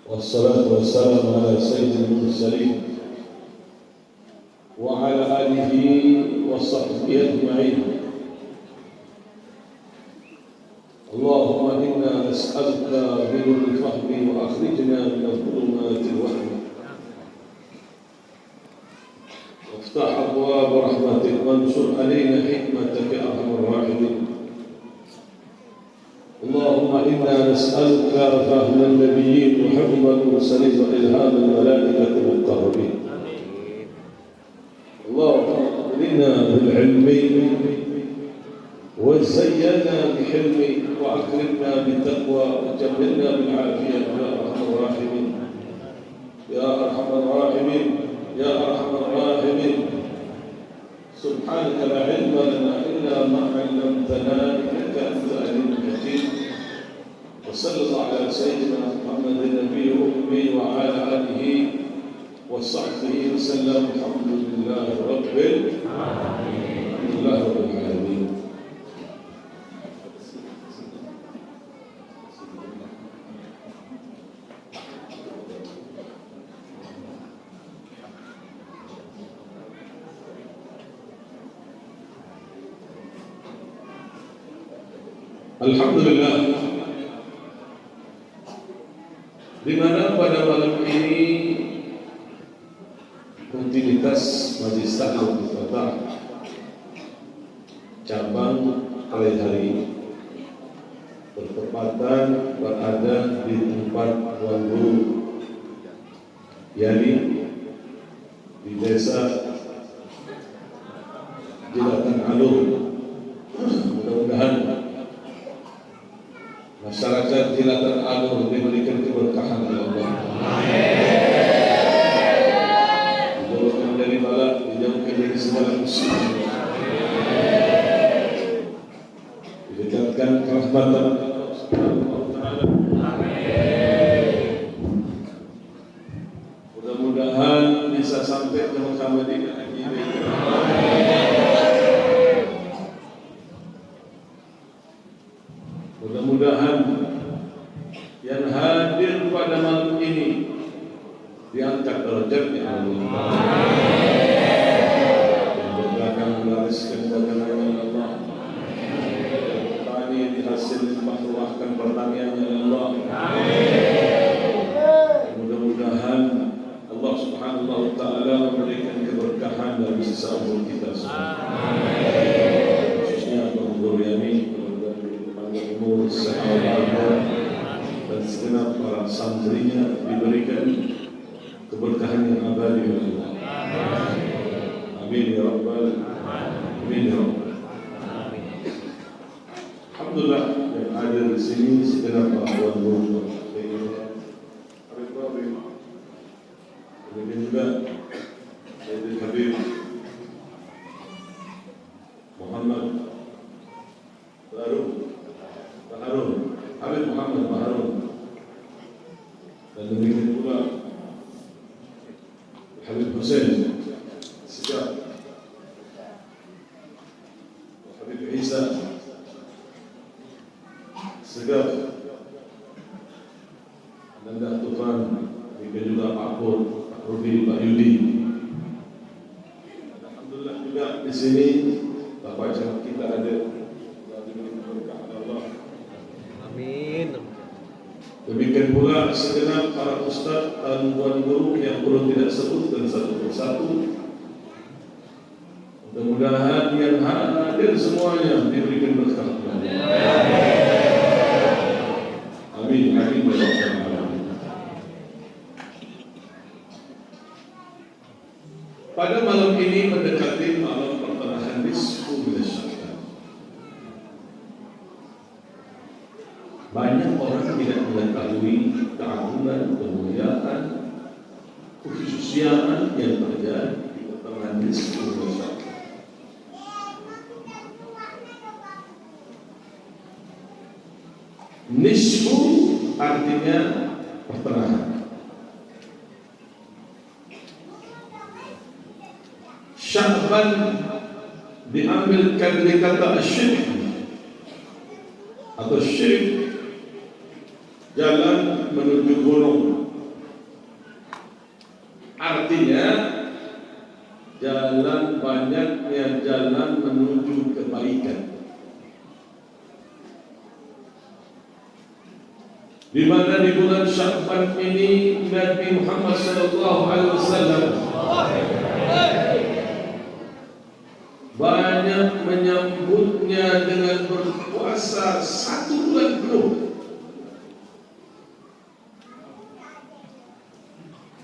والصلاة والسلام على سيد المرسلين وعلى آله وصحبه أجمعين. اللهم إنا نسألك بنور الفهم وأخرجنا من الظلمات الوهم وافتح أبواب رحمتك وانشر علينا حكمتك يا أرحم الراحمين. اللهم إنا نسألك فهم النبيين وحفظ المرسلين وإلهام الملائكة المقربين. اللهم أغننا بالعلم وزينا بحلم وأكرمنا بالتقوى وجملنا بالعافية يا أرحم الراحمين يا أرحم الراحمين يا أرحم الراحمين. سبحانك لا علم لنا إلا ما علمتنا إنك أنت العليم الحكيم. وصلى الله على سيدنا محمد النبي الأمي وعلى آله وصحبه وسلم. الحمد لله رب العالمين. Alhamdulillah, di mana pada malam ini rutinitas Majelis Taklim Fatah cabang kali hari bertepatan berada di tempat Tuan Guru Yani di desa Jilatan Alur. Mudah-mudahan masyarakat Jilatan Alur diberikan keberkahan oleh Allah. Dijauhkan dari bala, dijauhkan dari segala musibah, didekatkan kerahmatan Allah Subhanahu wa Ta'ala. Mudah-mudahan bisa sampai ke Mekah Madinah. Mudah-mudahan yang hadir pada malam ini diangkat derajatnya Allah. Yang berdagang melariskan dagangannya Allah. Yang bertani dihasil memahluahkan pertaniannya Allah. Mudah-mudahan Allah Subhanahu wa Ta'ala memberikan keberkahan dari sisa umur kita semua. Khususnya Guru Yani, umur sahabat dan segenap para santrinya diberikan keberkahan yang abadi oleh Allah. Amin ya rabbal alamin. Alhamdulillah yang ada di sini segenap para guru. Demikian juga Sayyidul Habib Muhammad Habib Muhammad Baharun, dan demikian pula Habib Hussein Sejak, Habib Isa Segaf, dan Dah Tufan, demikian juga Pak Pur, Pak Rufi, Pak Yudi. Alhamdulillah juga di sini Bapak Camat kita ada. Demikian pula segenap para ustaz dan tuan guru yang perlu tidak sebutkan satu persatu. Mudah-mudahan yang hadir semuanya diberikan berkah. Amin. Amin. Pada malam ini mendekati malam pertengahan nisfu min Sya'ban. Banyak orang tidak mengetahui keagungan, kemuliaan, kekhususiaan yang terjadi di pertengahan nisfu min Sya'ban. Nisfu artinya pertengahan. Sya'ban diambilkan dari kata asyik atau syirik, jalan menuju gunung. Artinya jalan, banyaknya jalan menuju kebaikan, di mana di bulan Sya'ban ini Nabi Muhammad SAW banyak menyambutnya dengan berpuasa 1 bulan penuh.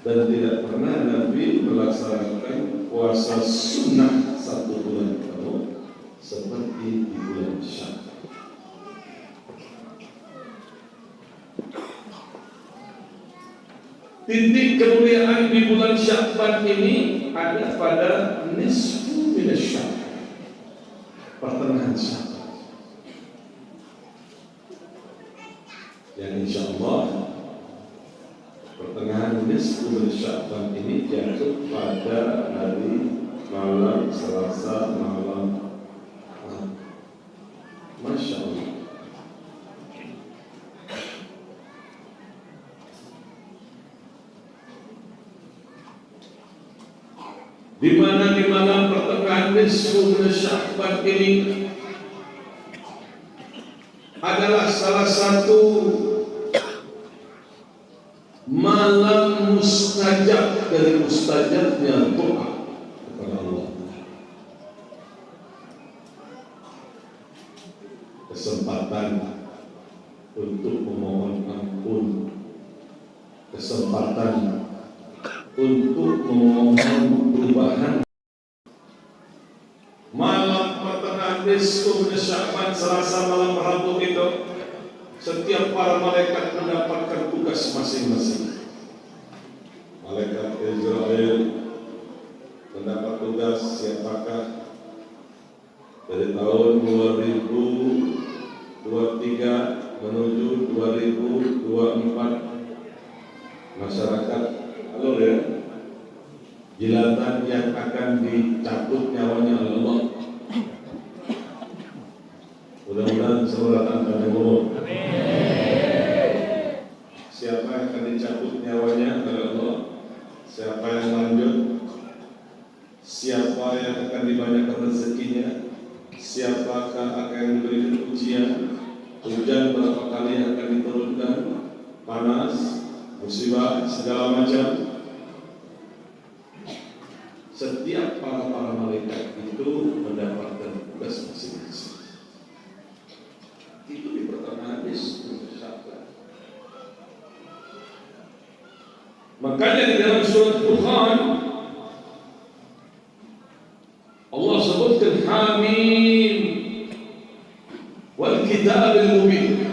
Dan tidak pernah Nabi melaksanakan puasa sunnah 1 bulan penuh seperti di bulan Sya'ban. Titik kemuliaan di bulan Sya'ban ini ada pada nisfu min Sya'ban, pertengahan Sya'ban, yang insyaallah pertengahan nisfu min Sya'ban ini jatuh pada hari malam Selasa malam. Masya Allah. Di mana di malam pertengahan nisfu min Sya'ban ini adalah salah satu malam mustajab dari mustajabnya doa kepada Allah. Kesempatan untuk memohon ampun, kesempatan untuk memohon perubahan. Malam pertengahan nisfu min Sya'ban, Selasa malam Rabu itu, setiap para malaikat mendapatkan tugas masing-masing. Malaikat Israel mendapat tugas siapakah dari tahun 2023 menuju 2024 masyarakat alur ya, jilatan yang akan dicabut nyawanya oleh Allah. Mudah-mudahan semua datang pada umur. Siapa yang akan dicabut nyawanya oleh Allah? Siapa yang lanjut? Siapa yang akan dibanyakan rezekinya? Siapakah akan diberi ujian? Hujan berapa kali akan diturunkan? Panas, musibah, segala macam. Setiap para malaikat itu mendapatkan tugas masing-masing. Itu di pertengahan nisfu Sya'ban. Makanya di dalam surat Dukhan Allah sebutkan Hamim wal kitabil mubin,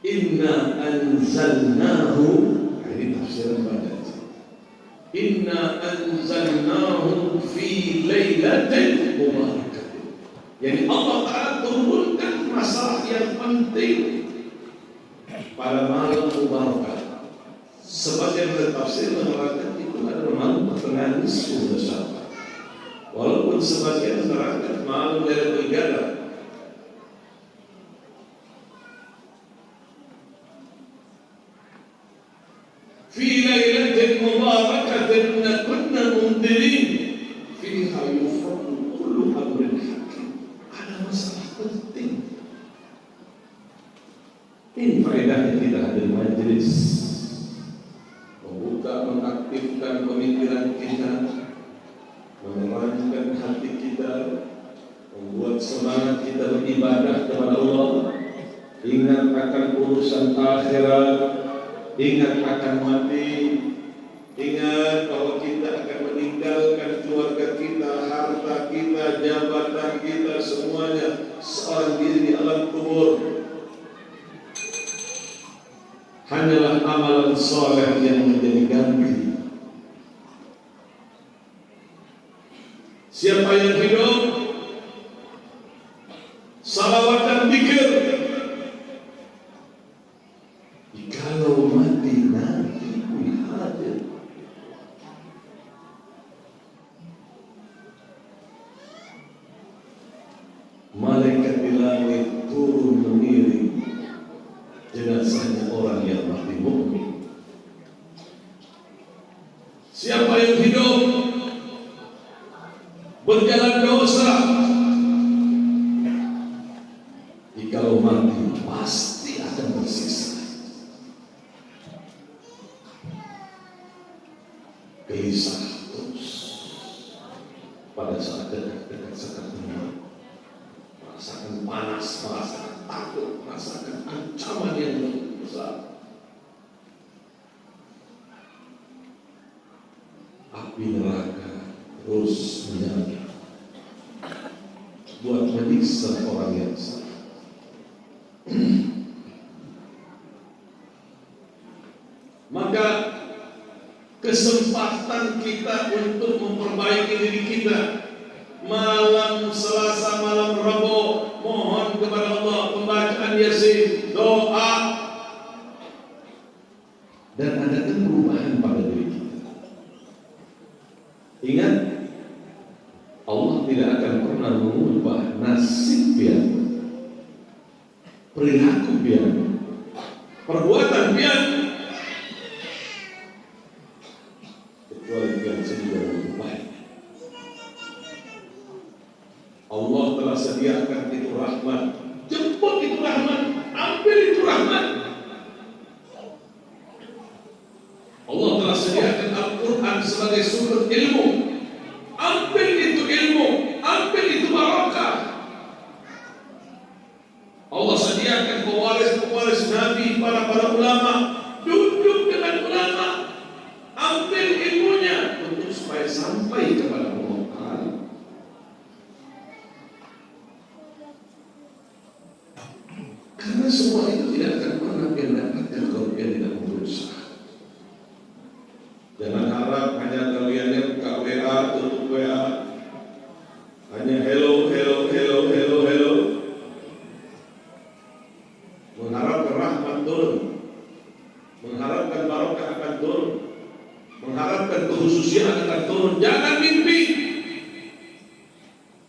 inna anzalnahu, ini tafsiran pada inna anzalnahu fi lailatin mubarakatin. Jadi Allah Ta'ala turunkan masalah yang penting pada malam mubarak. Sebagian tafsir menerangkan itu adalah malam pertengahan nisfu min Sya'ban, walaupun sebagian menerangkan malam Lailatul Qadar. Fi lailatin mubarakatin kunna mundirin fiha yufraqu kullu amrin hakim. Ada masalah penting. Ini faedahnya kita hadir majelis, membuka, mengaktifkan pemikiran kita, menerangkan hati kita, membuat semangat kita beribadah kepada Allah, ingat akan urusan akhirat, ingat akan mati, ingat bahwa kita akan meninggalkan keluarga kita, harta kita, jabatan kita, semuanya seorang diri di alam kubur. Hanyalah amalan soleh yang menjadi ganti. Siapa yang hidup salawat dan zikir, jikalau mati nanti hadir. Malaikat di langit turun mengiring jenazahnya orang yang mati mukmin. berjalan dosa, jikalau mati pasti akan bersiksa. Gelisah terus pada saat dekat-dekat sekatnya, merasakan panas, merasakan takut, merasakan ancaman yang besar. Api neraka terus menyala buat menyiksa orang yang salah. Maka kesempatan kita untuk memperbaiki diri kita, malam Selasa, malam Rabu, mohon kepada Allah pembacaan Yasin, doa, dan adakan perubahan pada diri kita. Ingat, Allah tidak akan pernah mengubah nasib pian, perilaku pian, perbuatan pian, kecuali pian sendiri lebih baik. Allah telah sediakan itu rahmat, jemput itu rahmat, ambil itu rahmat. Allah telah sediakan Al-Quran sebagai sumber ilmu, ambil itu ilmu, ambil itu barakah. Allah sediakan pewaris-pewaris Nabi, para ulama, duduk dengan ulama, ambil ilmunya untuk supaya sampai kepada Allah. Karena semua itu tidak akan pernah dia dapatkan kalau dia tidak berusaha. Jangan harap hanya kalian yang buka WA, tutup WA, hanya hello, mengharapkan rahmat turun, mengharapkan barakah akan turun, mengharapkan kekhususian akan turun. Jangan mimpi.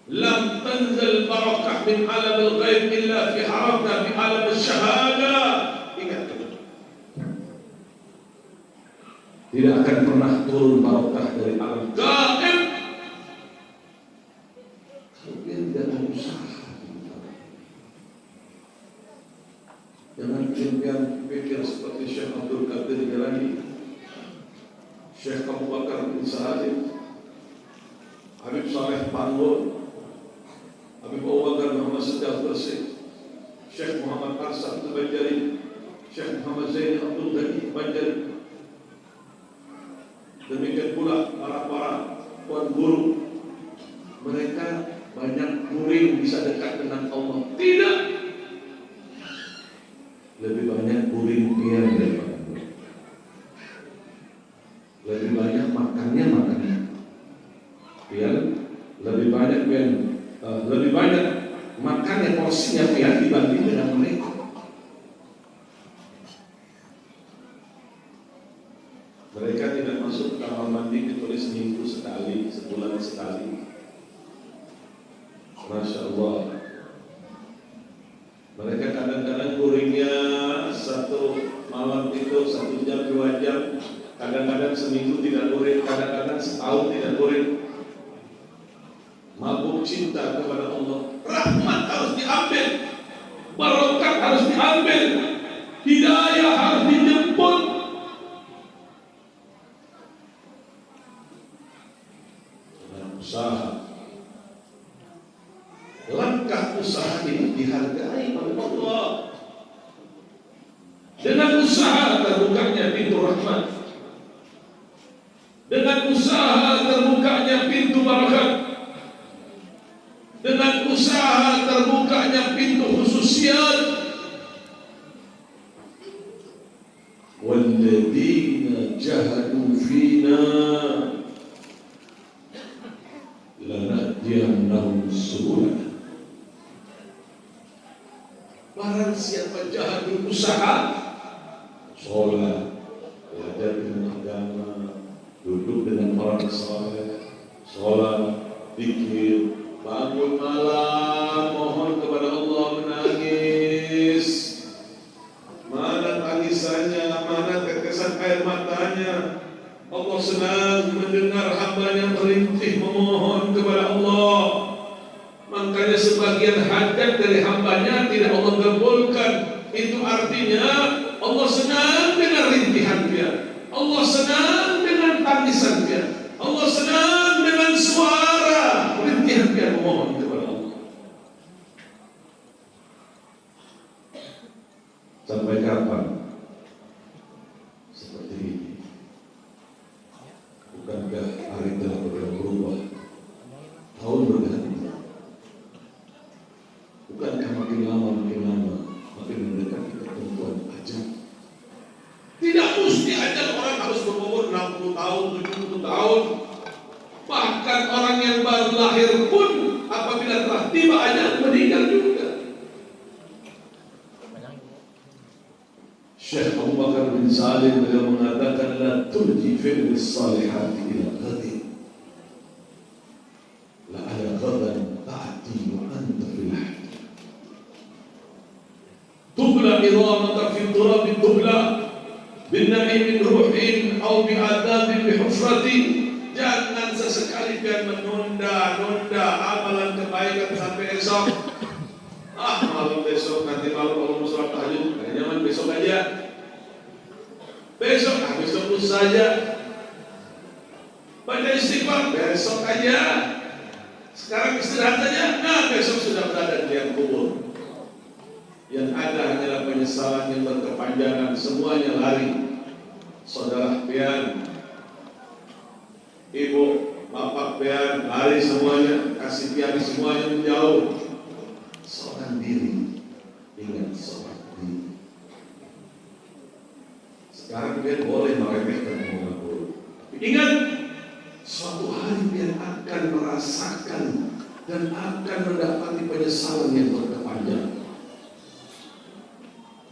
Lam tanzal barakah min alam al-ghaib illa fi haramna fi alam al-syahada. Ingat, tidak akan pernah turun barakah dari alam gaib kalau dia tidak berusaha. Jangan kalian pikir seperti Syekh Abdul Qadir Jalani, Syekh Abu Bakar bin Sa'id, Habib Saleh Panggul, Habib Abu Bakar Muhammad Sedaf Bersih, Syekh Muhammad Arsad Al-Banjari, Syekh Muhammad Zain Abdul Ghani Banjari. Demikian pula para tuan guru, mereka banyak murid bisa dekat dengan Allah. Tidak, lebih banyak murid pian daripada murid. Lebih banyak makannya pian, lebih banyak pian, lebih banyak makannya porsinya pian dibanding dengan mereka. Mereka tidak masuk kamar mandi kecuali seminggu sekali, sebulan sekali. Masya Allah. Mereka kadang-kadang guringnya satu malam itu 1 jam 2 jam, kadang-kadang seminggu tidak guring, kadang-kadang setahun tidak guring. Mabuk cinta kepada Allah. Rahmat harus diambil, barakah harus diambil, hidayah harus dijemput. Usaha, langkah usaha ini dihargai oleh Allah. Dengan usaha terbukanya pintu rahmat, dengan usaha terbukanya pintu barakat, dengan usaha terbukanya pintu khususiat. Walladzina jahadu fina lanahdiyannahum subulana. Barang siapa jahat berusaha, sholat, belajar dengan agama, duduk dengan orang saleh, sholat, zikir, bangun malam, mohon kepada Allah, menangis. Mana tangisannya, mana tetesan air matanya, Allah senang mendengar hamba-Nya merintih memohon kepada Allah. Makanya sebagian hajat dari hamba-Nya tidak Allah kabulkan. Itu artinya Allah senang dengan rintihan dia, Allah senang dengan tangisan dia, Allah senang dengan suara rintihan dia memohon kepada Allah. Sampai kapan seperti ini? Bukankah hari telah berubah, tahun berganti? Bukankah makin lama makin mendekati ketentuan ajal? Tidak mesti ajal orang harus berumur 60 tahun, 70 tahun. Bahkan orang yang baru lahir pun apabila telah tiba ajal meninggal juga. Syekh Abu Bakar bin Salim beliau mengatakan la turji fi'l salihati ila ghadin, la ala ghadan ta'ti wa anta fil hadi, tubla idhamaka fi turab tubla bin na'im ruhin aw bi adab bi hufrati. Jangan sesekali biar menunda amalan kebaikan sampai esok. Malam besok, nanti malam kalau mau sholat tahajud, jangan besok aja. Besok lusa saja. Baca istighfar besok aja. Sekarang istirahat saja. Besok sudah berada di liang kubur. Yang ada hanyalah penyesalan yang berkepanjangan, semuanya lari. Saudara pian, ibu, bapak pian, lari semuanya, kasih pian semuanya menjauh. Seorang diri, ingat seorang diri. Sekarang dia boleh meremehkan omongan buruk. Ingat, suatu hari dia akan merasakan dan akan mendapati penyesalan yang berkepanjangan.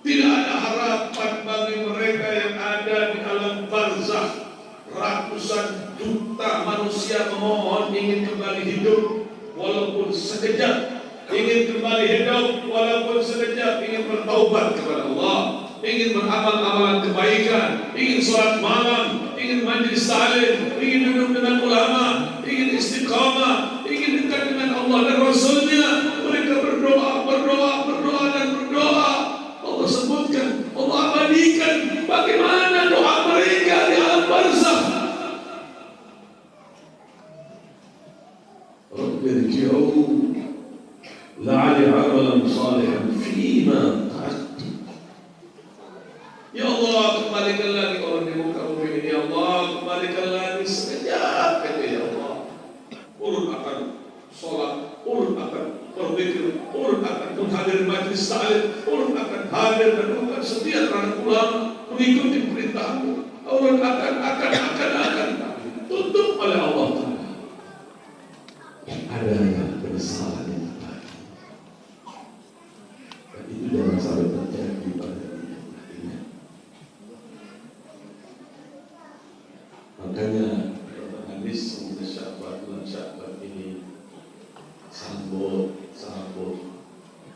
Tidak ada harapan bagi mereka yang ada di alam barzakh. Ratusan juta manusia memohon ingin kembali hidup walaupun sekejap. Ingin kembali hidup walaupun sekejap, ingin bertaubat kepada Allah, ingin beramal amalan kebaikan, ingin sholat malam, ingin majlis ta'lim, ingin duduk dengan ulama, ingin istiqamah, ingin dekat dengan Allah dan Rasulnya. Mereka berdoa dan berdoa. Allah sebutkan, Allah abadikan bagaimana doa mereka di alam barzakh. Rabbi irji'u la'ali amalan salihan fima ta'attu. Ya Allah, kembalikan lagi orang di muka bumi ini. Ya Allah, kembalikan lagi sekejap aja. Ya Allah, urut akan sholat, urut akan berzikir, urut akan menghadiri majlis ta'lim, urut akan hadir dan bukan setia terhadap ulama, mengikuti perintahmu. Urut akan tutup oleh Allah Ta'ala. Adanya penyesalan yang terjadi. Dan itu jangan sampai terjadi pada diri kita. Makanya dalam hadis semoga bulan Sya'ban ini sambut.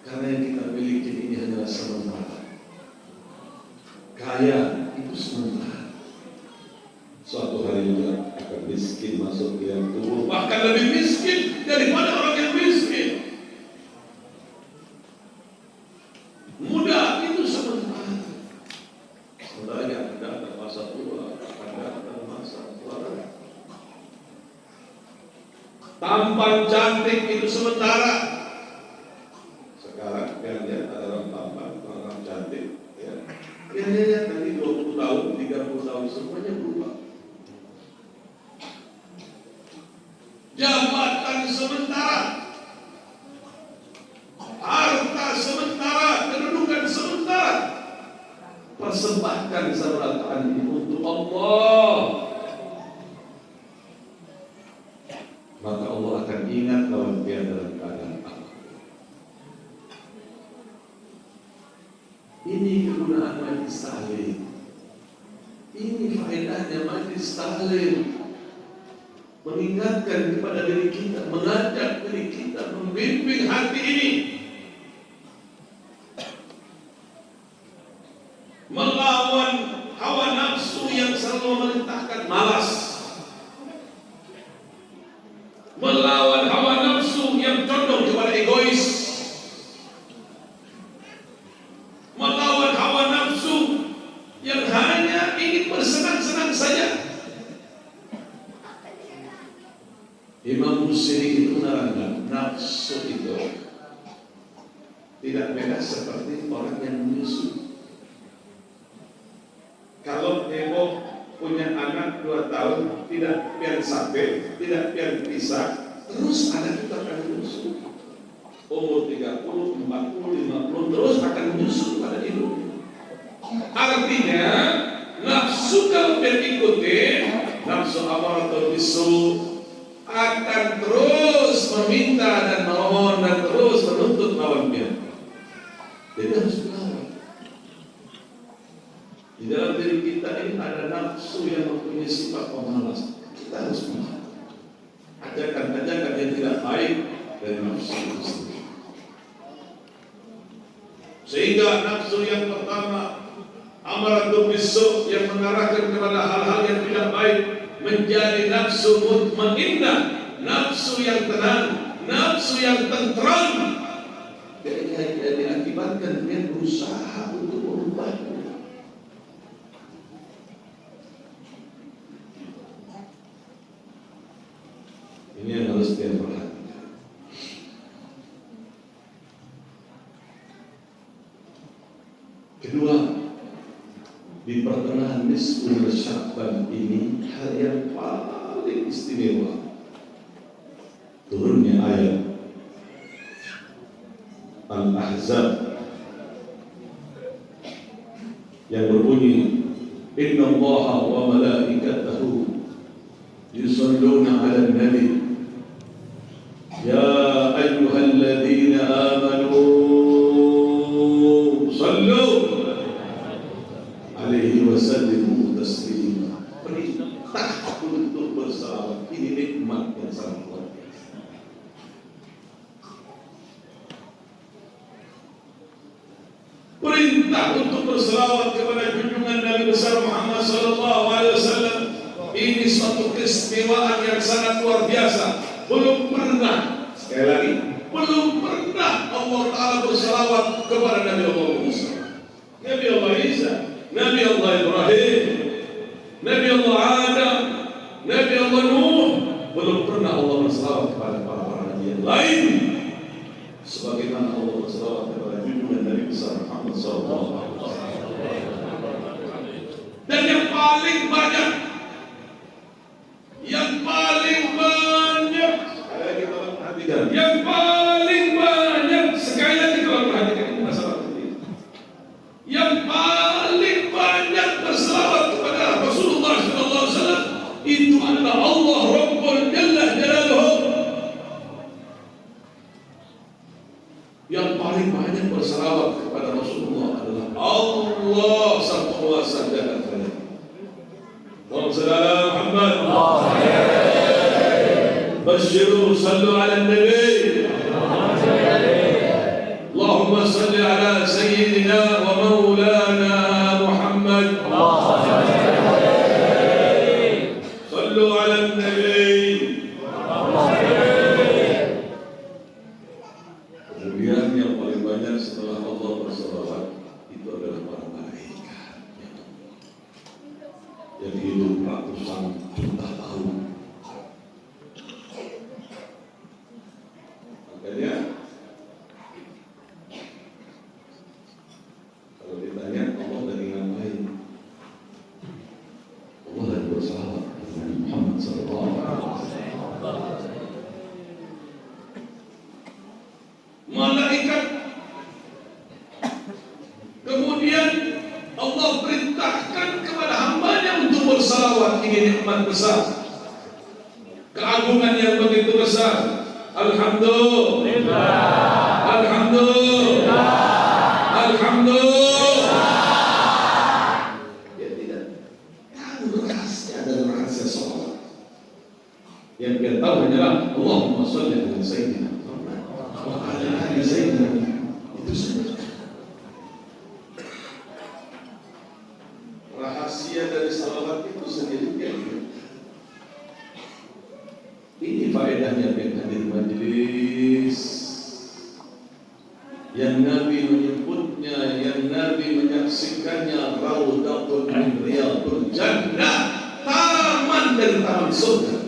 Karena yang kita miliki ini hanyalah sementara. Kaya itu sementara. Suatu hari juga akan miskin masuk ke liang kubur, bahkan lebih miskin daripada orang yang miskin. Muda itu sementara. Sementara yang ada masa tua, ada masa tua. Tampan cantik itu sementara. Sekarang kan lihat ada orang tampan, orang cantik, ya. Ya, tadi 20 tahun, 30 tahun semuanya berubah. Jabatan sementara, harta sementara, kedudukan sementara. Persembahkan semertaan ini untuk Allah, maka Allah akan ingat lawan dia dalam keadaan apa. Ini kegunaan majlis ta'lim. Ini faedahnya majlis ta'lim. Mengingatkan kepada diri kita, mengajak diri kita, membimbing hati ini, melawan hawa nafsu nafsu yang selalu memerintahkan malas, melawan hawa nafsu yang condong kepada egois, melawan hawa nafsu yang hanya ingin bersenang-senang saja. Imam Busiri itu menerangkan nafsu itu tidak beda seperti orang yang menyusui. Kalau Ebo punya anak 2 tahun, tidak pian sape, tidak pian pisah, terus anak itu akan menyusu. Umur 30, 40, 50 terus akan menyusu pada hidupnya. Artinya nafsu kalau pian ikuti, nafsu amaratul bisu akan terus meminta dan mohon dan terus menuntut lawan pian. Jadi harus melawan. Di dalam diri kita ini ada nafsu yang mempunyai sifat pemalas. Kita harus melawan. Ajakan-ajakan yang tidak baik dari nafsu itu sendiri. Sehingga nafsu yang pertama, amaratul bisu, yang mengarahkan kepada hal-hal yang tidak baik, menjadi nafsu mutmainnah, nafsu yang tenang, nafsu yang tentram. Jadi diakibatkan dia berusaha untuk merubahnya. Ini yang harus dia perhatikan. Kedua, di pertengahan nisful Sya'ban ini hal yang paling istimewa, turunnya ayat Al-Ahzab yang berbunyi, Inna Allaha wa malaikatahu yusalluna 'alan nabi ya ayyuhalladzina amanu sallu alaihi wa sallimu taslima. Perintah untuk bersalawat ini nikmat yang sangat luar biasa. Perintah untuk berselawat kepada junjungan Nabi besar Muhammad sallallahu alaihi wasallam ini suatu keistimewaan yang sangat luar biasa. Belum pernah, sekali lagi, belum pernah Allah Ta'ala berselawat kepada Nabi Allah Musa, Nabi Allah Isa, Nabi Allah Ibrahim, Nabi Allah Adam, Nabi Allah Nuh. Belum pernah Allah berselawat kepada para nabi yang lain sebagaimana Allah berselawat kepada junjungan Nabi besar Muhammad sallallahu alaihi wasallam. Dan yang paling banyak, yang paling banyak, sekali lagi kalau perhatikan ini masalah ini, yang paling banyak berselawat kepada Rasulullah SAW itu adalah Allah Rabbul Jalla Jalaluhu. Yang paling banyak berselawat kepada Rasulullah adalah Allah Sang Penguasa Jagat Raya. Wassalamu Muhammad. Basyiru sallu ala nabi. Allahumma salli ala sayyidina wa maulana Muhammad. Sallu ala nabi. Kemudian yang paling banyak setelah Allah berselawat itu adalah para malaikat yang hidup ratusan juta tahun. Makanya kalau ditanya Allah dari ngapain, Allah lagi berselawat dengan Muhammad sallallahu alaihi wasallam. Malaikat kemudian Allah perintahkan kepada hambanya untuk bersalawat. Ini nikmat besar, keagungan yang begitu besar. Alhamdulillah, alhamdulillah, alhamdulillah. Dia tidak tahu rahasia dan rahasia salawat. Yang dia tahu hanyalah Allahumma sholli ala sayyidina Muhammad wa ala ali sayyidina. Itu saja. Rahasia rahasia dari salawat itu sendiri kayak ini faedahnya hadir majelis yang Nabi menyebutnya, yang Nabi menyaksikannya Raudhatun min Riyadhil Jannah, taman dari taman surga.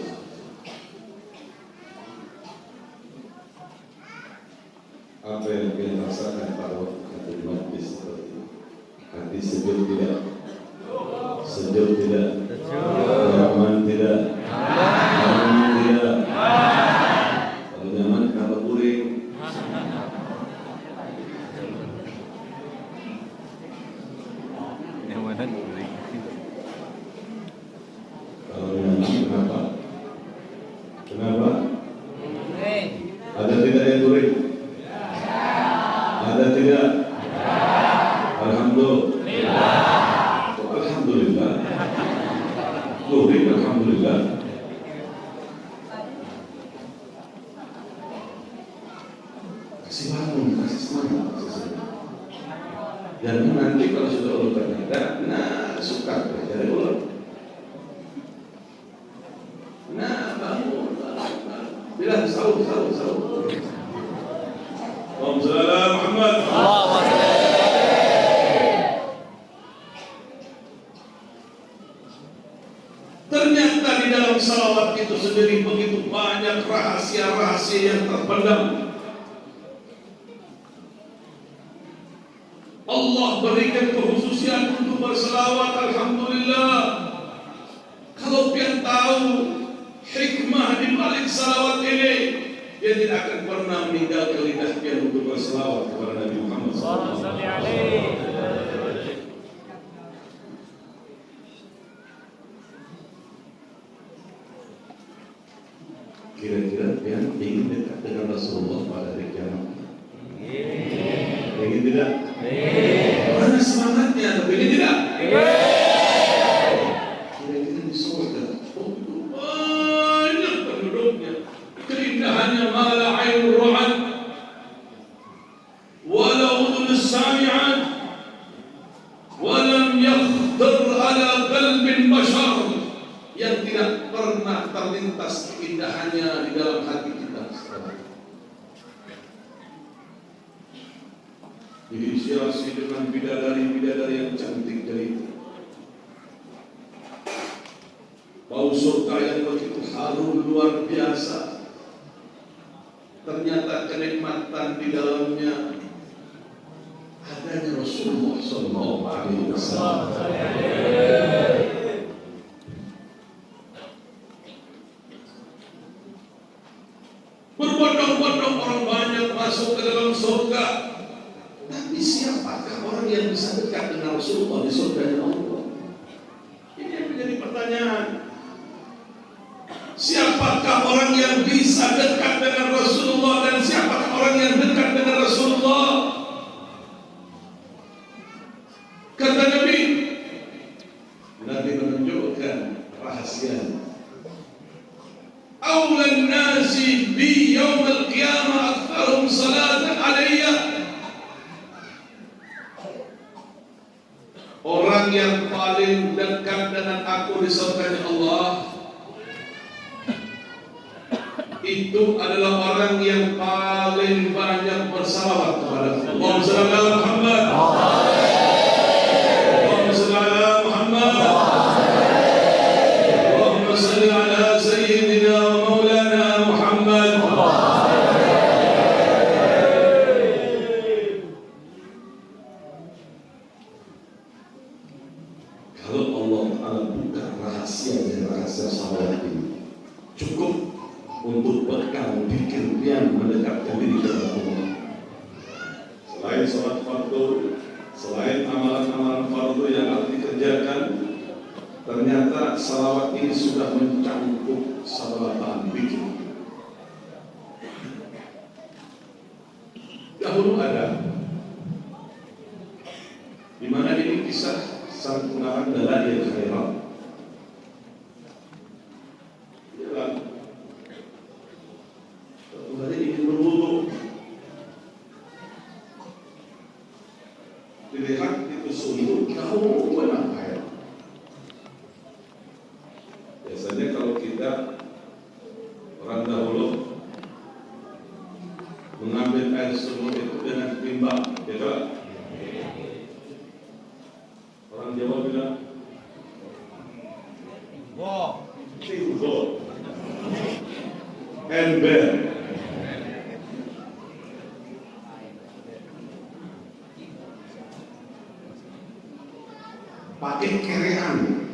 Apa yang kita rasakan pada waktu hadir majelis seperti ini? Hati sejuk tidak? Sejuk tidak? Nyaman tidak? Nyaman tidak? Kalau nyaman kenapa guring? Nyamanan guring. Kalau nyaman kenapa? Kenapa? Ada tidak yang guring? Ada tidak? Alhamdulillah. Alhamdulillah. Guring alhamdulillah. Kasih bangun, kasih semangat, kasih semangat. Dan nanti kalau sudah ulur ternyata, nah suka dari ulur. Nah bangun, bilang sahur. Waalaikumsalam Muhammad. Ternyata di dalam salawat itu sendiri begitu banyak rahasia-rahasia yang terpendam. Allah berikan kekhususian untuk berselawat, alhamdulillah. Kalau pian tahu hikmah di balik salawat ini, dia tidak akan pernah meninggalkan lidah pian untuk berselawat kepada Nabi Muhammad sallallahu alaihi wasallam. Kira-kira pian ingin dekat dengan Rasulullah pada hari kiamat? Ingin tidak? Mana semangatnya, tapi ini tidak. Kira-kira di surga, banyak penduduknya, keindahannya mala ain ru'an, wala udhun sami'an, walam yakhtar ala qalbin bashar, yang tidak pernah terlintas keindahannya di dalam hati kita. Dihiasi dengan bidadari-bidadari yang cantik jelita. Bau surga yang begitu harum luar biasa. Ternyata kenikmatan di dalamnya adanya Rasulullah sallallahu alaihi wasallam. Berbondong-bondong orang banyak masuk ke dalam surga. Tapi siapakah orang yang bisa dekat dengan Rasulullah di surga Allah? Ini yang menjadi pertanyaan. Siapakah orang yang bisa dekat dengan Rasulullah dan siapakah orang yang dekat dengan Rasulullah? Kata Nabi menunjukkan rahasia. Awlan nasi bi yaumil qiyamah aktsaruhum salatan alayya. Orang yang paling dekat dengan aku di surga Allah itu adalah orang yang paling banyak bersalawat kepada Allah. Allahumma shalli ala Muhammad. Allahumma shalli ala Muhammad. Allahumma shalli ala sayyidina wa maulana Muhammad. Kalau Allah Ta'ala buka rahasia dari rahasia salawat ini, cukup untuk bekal pikir yang mendekatkan diri kepada Allah. Selain salat fardu, selain amalan-amalan fardu yang harus dikerjakan, ternyata salawat ini sudah mencakup salawatan pikir. Dahulu ada, di mana ini kisah sang pengarang Dalail Khairat. Suatu hari ingin berwudu, dilihat itu sungguh jauh banget air. Orang Jawa bilang Timbo ember. Pakai kerean.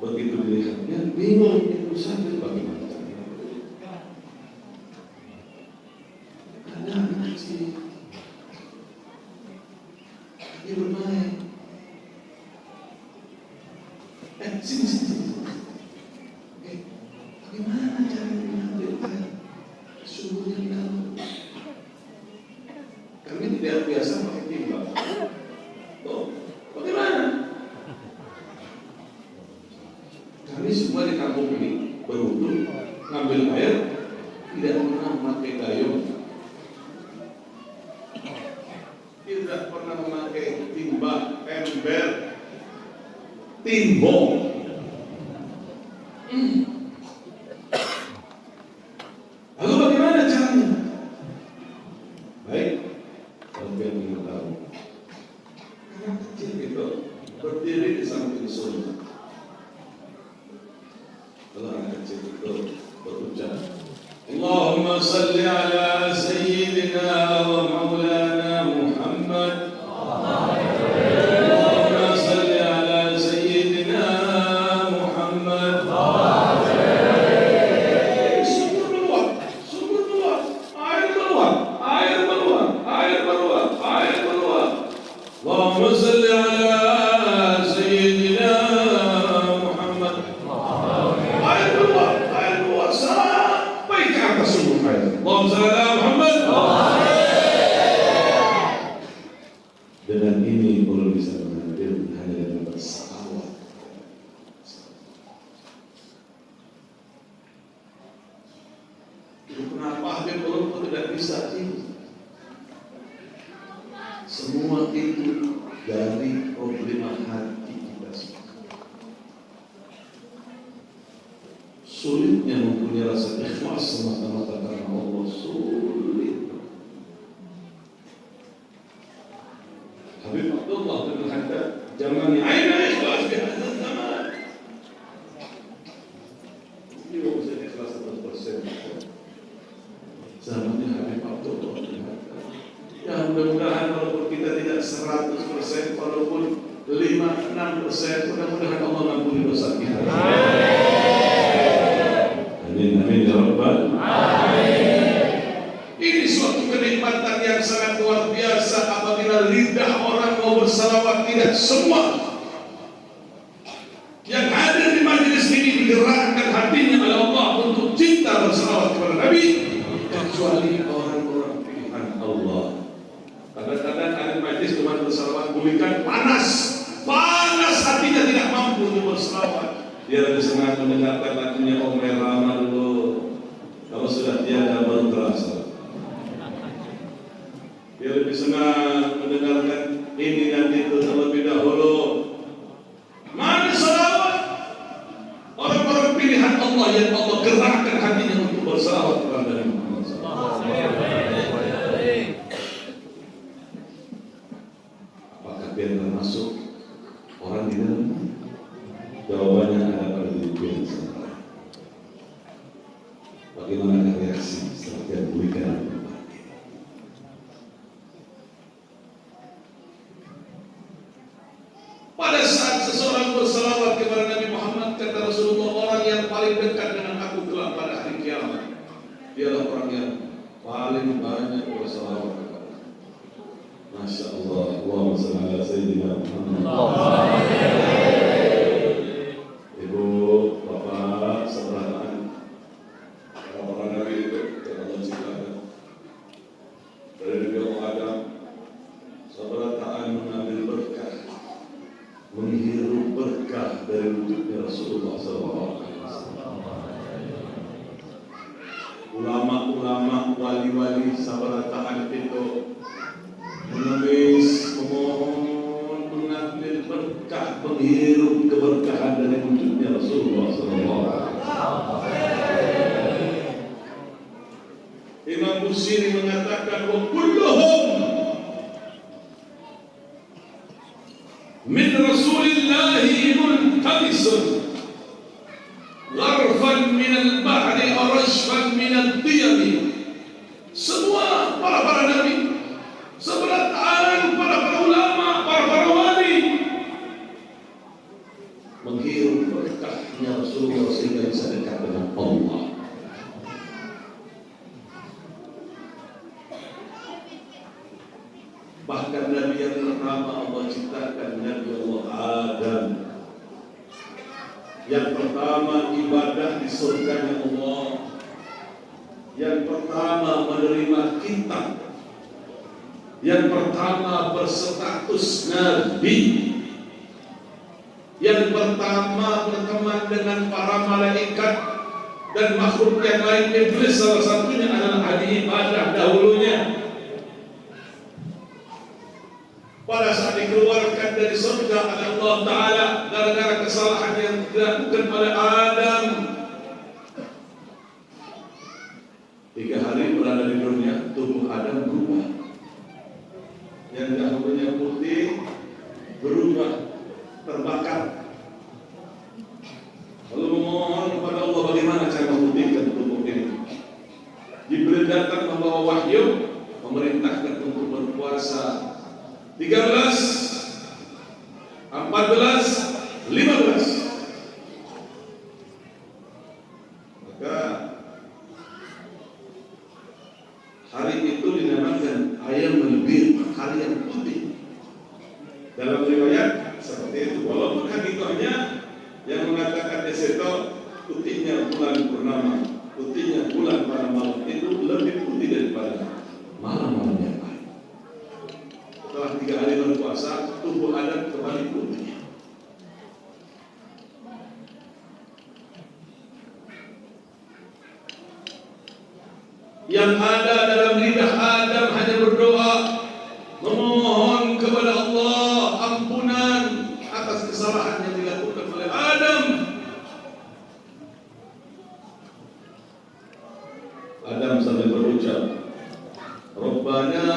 Begitu dilihatnya bingung itu sambil bagaimana. Ada anak kecil dia bermain. Sini. Bagaimana cara mengambil air? Suhu yang dalam. Kami tidak biasa pakai timbang. Bagaimana? Kami semua di kampung ini berwudu, ngambil air, tidak pernah memakai gayung, tidak pernah memakai timba, ember, timbong. Lalu bagaimana caranya? Baik, kalian ingin tahu. Anak kecil itu berdiri di samping surga. Kalau anak kecil itu berucap, Allahumma salli ala Sayyidina wa Maulana Muhammad. Allahumma salli ala Sayyidina Muhammad. Sumur keluar, air keluar. Allahumma salli ala Sayyidina Muhammad. Air keluar sampai ke atas sumur air. Allahumma salli ala Muhammad. Dengan ini baru bisa mengambil hanya dengan bersalawat. Kenapa Habib Ulum tidak bisa ini? Semua itu dari problema hati kita semua. Sulitnya mempunyai rasa ikhlas semata-mata karena Allah, sulit. Habib Abdullah bin Haddad zamannya aina ikhlas di hadzal zaman. Dia bisa ikhlas 100%. Zamannya Habib Abdullah bin Haddad. Ya mudah-mudahan walaupun kita tidak 100%, walaupun 5-6%, mudah-mudahan Allah mengampuni dosa kita. Amin ya Rabbal Alamin. Ini suatu kenikmatan yang sangat luar biasa apabila lidah orang mau bersalawat. Tidak semua yang hadir di majelis ini digerakkan hatinya oleh Allah untuk cinta bersalawat kepada Nabi, kecuali orang-orang pilihan Allah. Kadang-kadang ada majlis cuma bersalawat bulikan panas hatinya tidak mampu untuk bersalawat. Dia lebih senang mendengarkan lagunya Om Rama dulu. Kalau sudah tiada baru terasa. Dia lebih senang mendengarkan ini dan itu terlebih dahulu. Mana salawat? Orang-orang pilihan Allah yang Allah gerakkan hatinya untuk bersalawat kepada Nabi Muhammad SAW. Apakah dia termasuk orang di dalam? Jawabannya ada pada diri dia sendiri. Bagaimana reaksi setelah dia berikan? Pada saat seseorang bersalawat kepada Nabi Muhammad, kata Rasulullah, orang yang paling dekat dengan aku kelak pada hari kiamat, dialah orang yang paling banyak bersalawat kepada. Masya Allah. Allahumma salli ala Sayyidina Muhammad. Ibu, Bapak, saudara, orang Nabi itu yang Allah ciptakan dari Nabi Adam, saudara mengambil berkah, menghirup berkah dari wujudnya Rasulullah SAW. Ulama-ulama, wali-wali, sabarataan itu menangis, memohon, mengambil berkah, menghirup keberkahan dari wujudnya Rasulullah SAW. Imam Busiri mengatakan, wa kulluhum hamisun gharfan minal bahri arashfan minal diyami. Semua para nabi, seberataan para ulama, para wali menghirup berkahnya Rasulullah sehingga bisa dekat dengan Allah. Bahkan Nabi yang pertama Allah ciptakan, Nabi Allah Adam. Yang pertama ibadah di surganya Allah. Yang pertama menerima kitab. Yang pertama berstatus Nabi. Yang pertama berteman dengan para malaikat dan makhluk yang lain. Iblis salah satunya adalah ahli ibadah dahulunya. Pada saat dikeluarkan dari surga oleh Allah Ta'ala gara-gara kesalahan yang dilakukan oleh Adam, 3 hari berada di dunia, tubuh Adam berubah. Yang dahulunya putih berubah, terbakar. Lalu memohon kepada Allah bagaimana cara memutihkan tubuh ini. Jibril datang membawa wahyu, memerintahkan untuk berpuasa 13, 14, 15. Maka hari itu dinamakan ayamul bir, hari yang putih. Dalam riwayat seperti itu. Walaupun hakikatnya yang mengatakan di situ putihnya bulan purnama, putihnya bulan pada malam itu lebih putih daripada malam-malam yang lain. Setelah 3 hari berpuasa, tubuh Adam kembali putih. Yang ada dalam lidah Adam hanya berdoa, memohon kepada Allah ampunan atas kesalahan yang dilakukan oleh Adam. Adam sampai berucap, Rabbana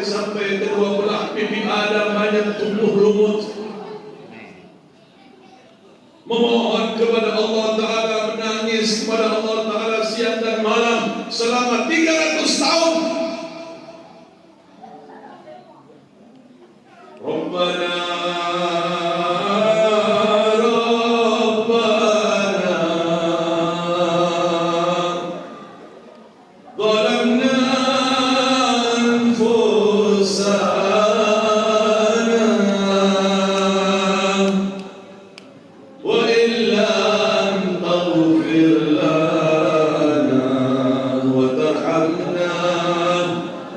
sampai kedua belah pipi Adam banyak tumbuh lumut. Memohon kepada Allah Ta'ala, menangis kepada Allah Ta'ala siang dan malam selama 300 tahun. Rabbana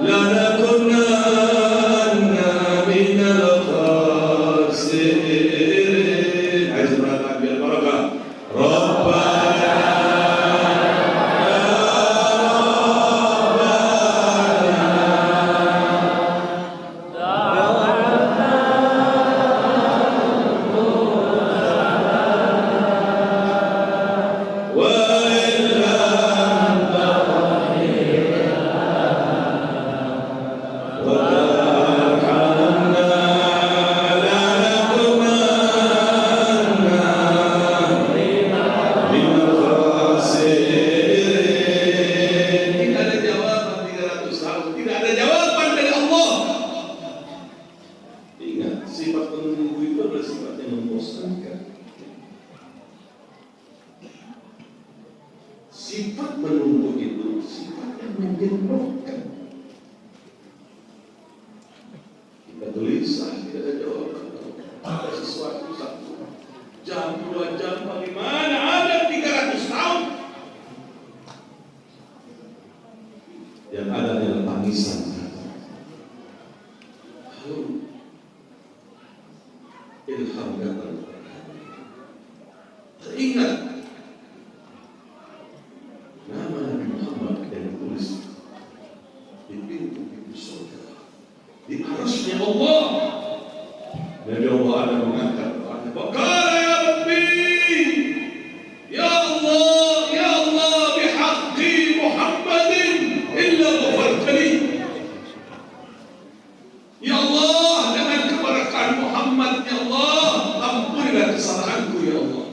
لنكونن من الخاسرين. tidak ada jawaban dari Allah. Ingat, sifat menunggu itu adalah sifat yang membosankan. Sifat menunggu itu sifat yang menjenuhkan. Kita gelisah, tidak ada jawaban. Ada sesuatu satu jam, 2 jam, bagaimana ada 300 tahun. Yang ada adalah tangisan. Lalu ilham datang. Teringat nama Nabi Muhammad yang ditulis di pintu-pintu surga, di arasnya Allah. Nabi Allah ada mengangkat Bakara ya Rabbi, ya Allah bihaqqi Muhammadin illa ghafartali. Ya Allah, dengan keberkahan Muhammad, ya Allah, ampunilah kesalahanku ya Allah.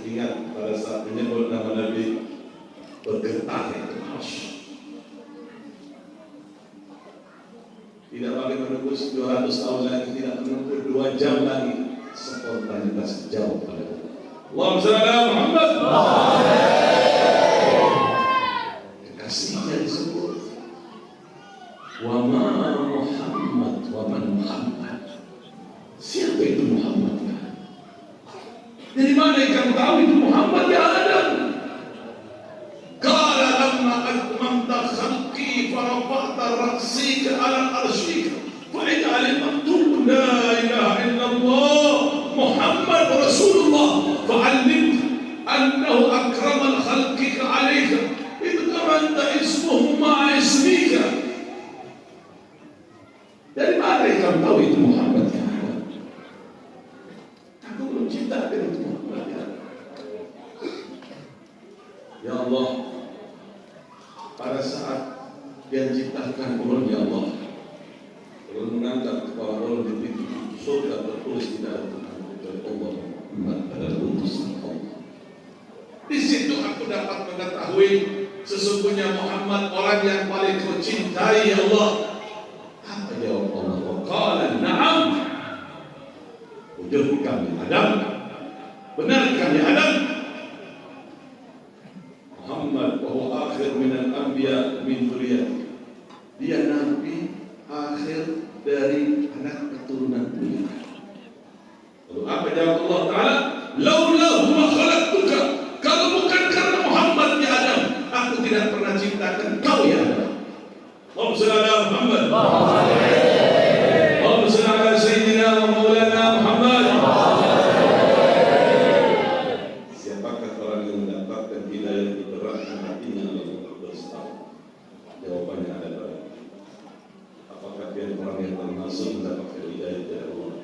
Ingat pada saat menyebut nama Nabi, bergetar itu harus. Tidak lagi menunggu 200 tahun lagi, tidak menunggu 2 jam lagi. Spontanitas jawab pada Allahumma shalli ala Muhammad. Kekasihnya disebut wa ma Muhammad wa man Muhammad. Siapa itu Muhammad? Dari mana kamu tahu itu Muhammad ya Adam? Qala lamma atmamta khalqi fa rafa'ta ra'sika ala arshika fa ij'al al-maktub la ilaha illallah Muhammad Rasulullah fa'allimta annahu akramal khalqika alayka idh karanta ismuhu ma'a ismika. Dari mana kamu tahu itu Muhammad ya? Aku belum ciptakan itu Muhammad ya. Ya Allah, pada saat yang ciptakan ulun ya Allah, ulun mengangkat kepala ulun di pintu surga, tertulis di dalam Allah Muhammad adalah utusan Allah. Di situ aku dapat mengetahui sesungguhnya Muhammad orang yang paling kau cintai ya Allah. Apa jawab Allah? Qala na'am. Ujar kami Adam. Benar kami Adam. Muhammad wa huwa akhir minal anbiya min dzurriyyah. Dia nabi akhir dari anak keturunan beliau. Lalu apa jawab Allah Ta'ala? Laulahu ma khalaqtuka. Kalau bukan karena Muhammad ya Adam, aku tidak pernah ciptakan kau ya Adam. Allahumma shalli ala Muhammad. Allahumma shalli ala Sayyidina wa Maulana Muhammad. Siapakah orang yang mendapatkan hidayah digerakkan hatinya dalam berstawa? Jawabannya adalah apakah dia orang yang termasuk mendapatkan hidayah dari Allah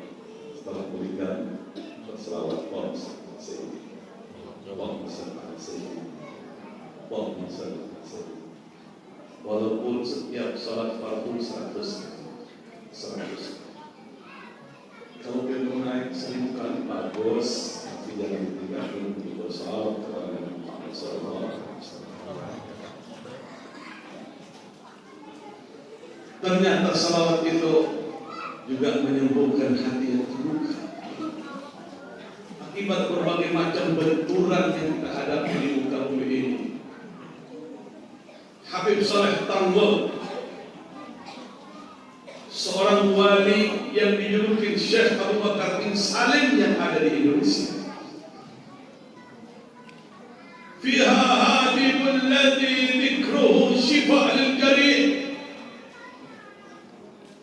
setelah berikan berselawat Allahumma salli ala sayyidina Allahumma salli ala sayyidina. Walaupun setiap salat fardu 100 kalau dia mau naik 1000 kali bagus, tapi jangan ditinggalkan untuk bersalawat kepada Nabi Muhammad SAW. Ternyata salawat itu juga menyembuhkan hati yang terluka akibat berbagai macam benturan yang kita hadapi di muka bumi ini. Habib Saleh Tanwal, seorang wali yang dijuluki Syekh Abu Bakar bin Salim yang ada di Indonesia. Fiha habibul ladzi dzikruhu shifa' lil jarih.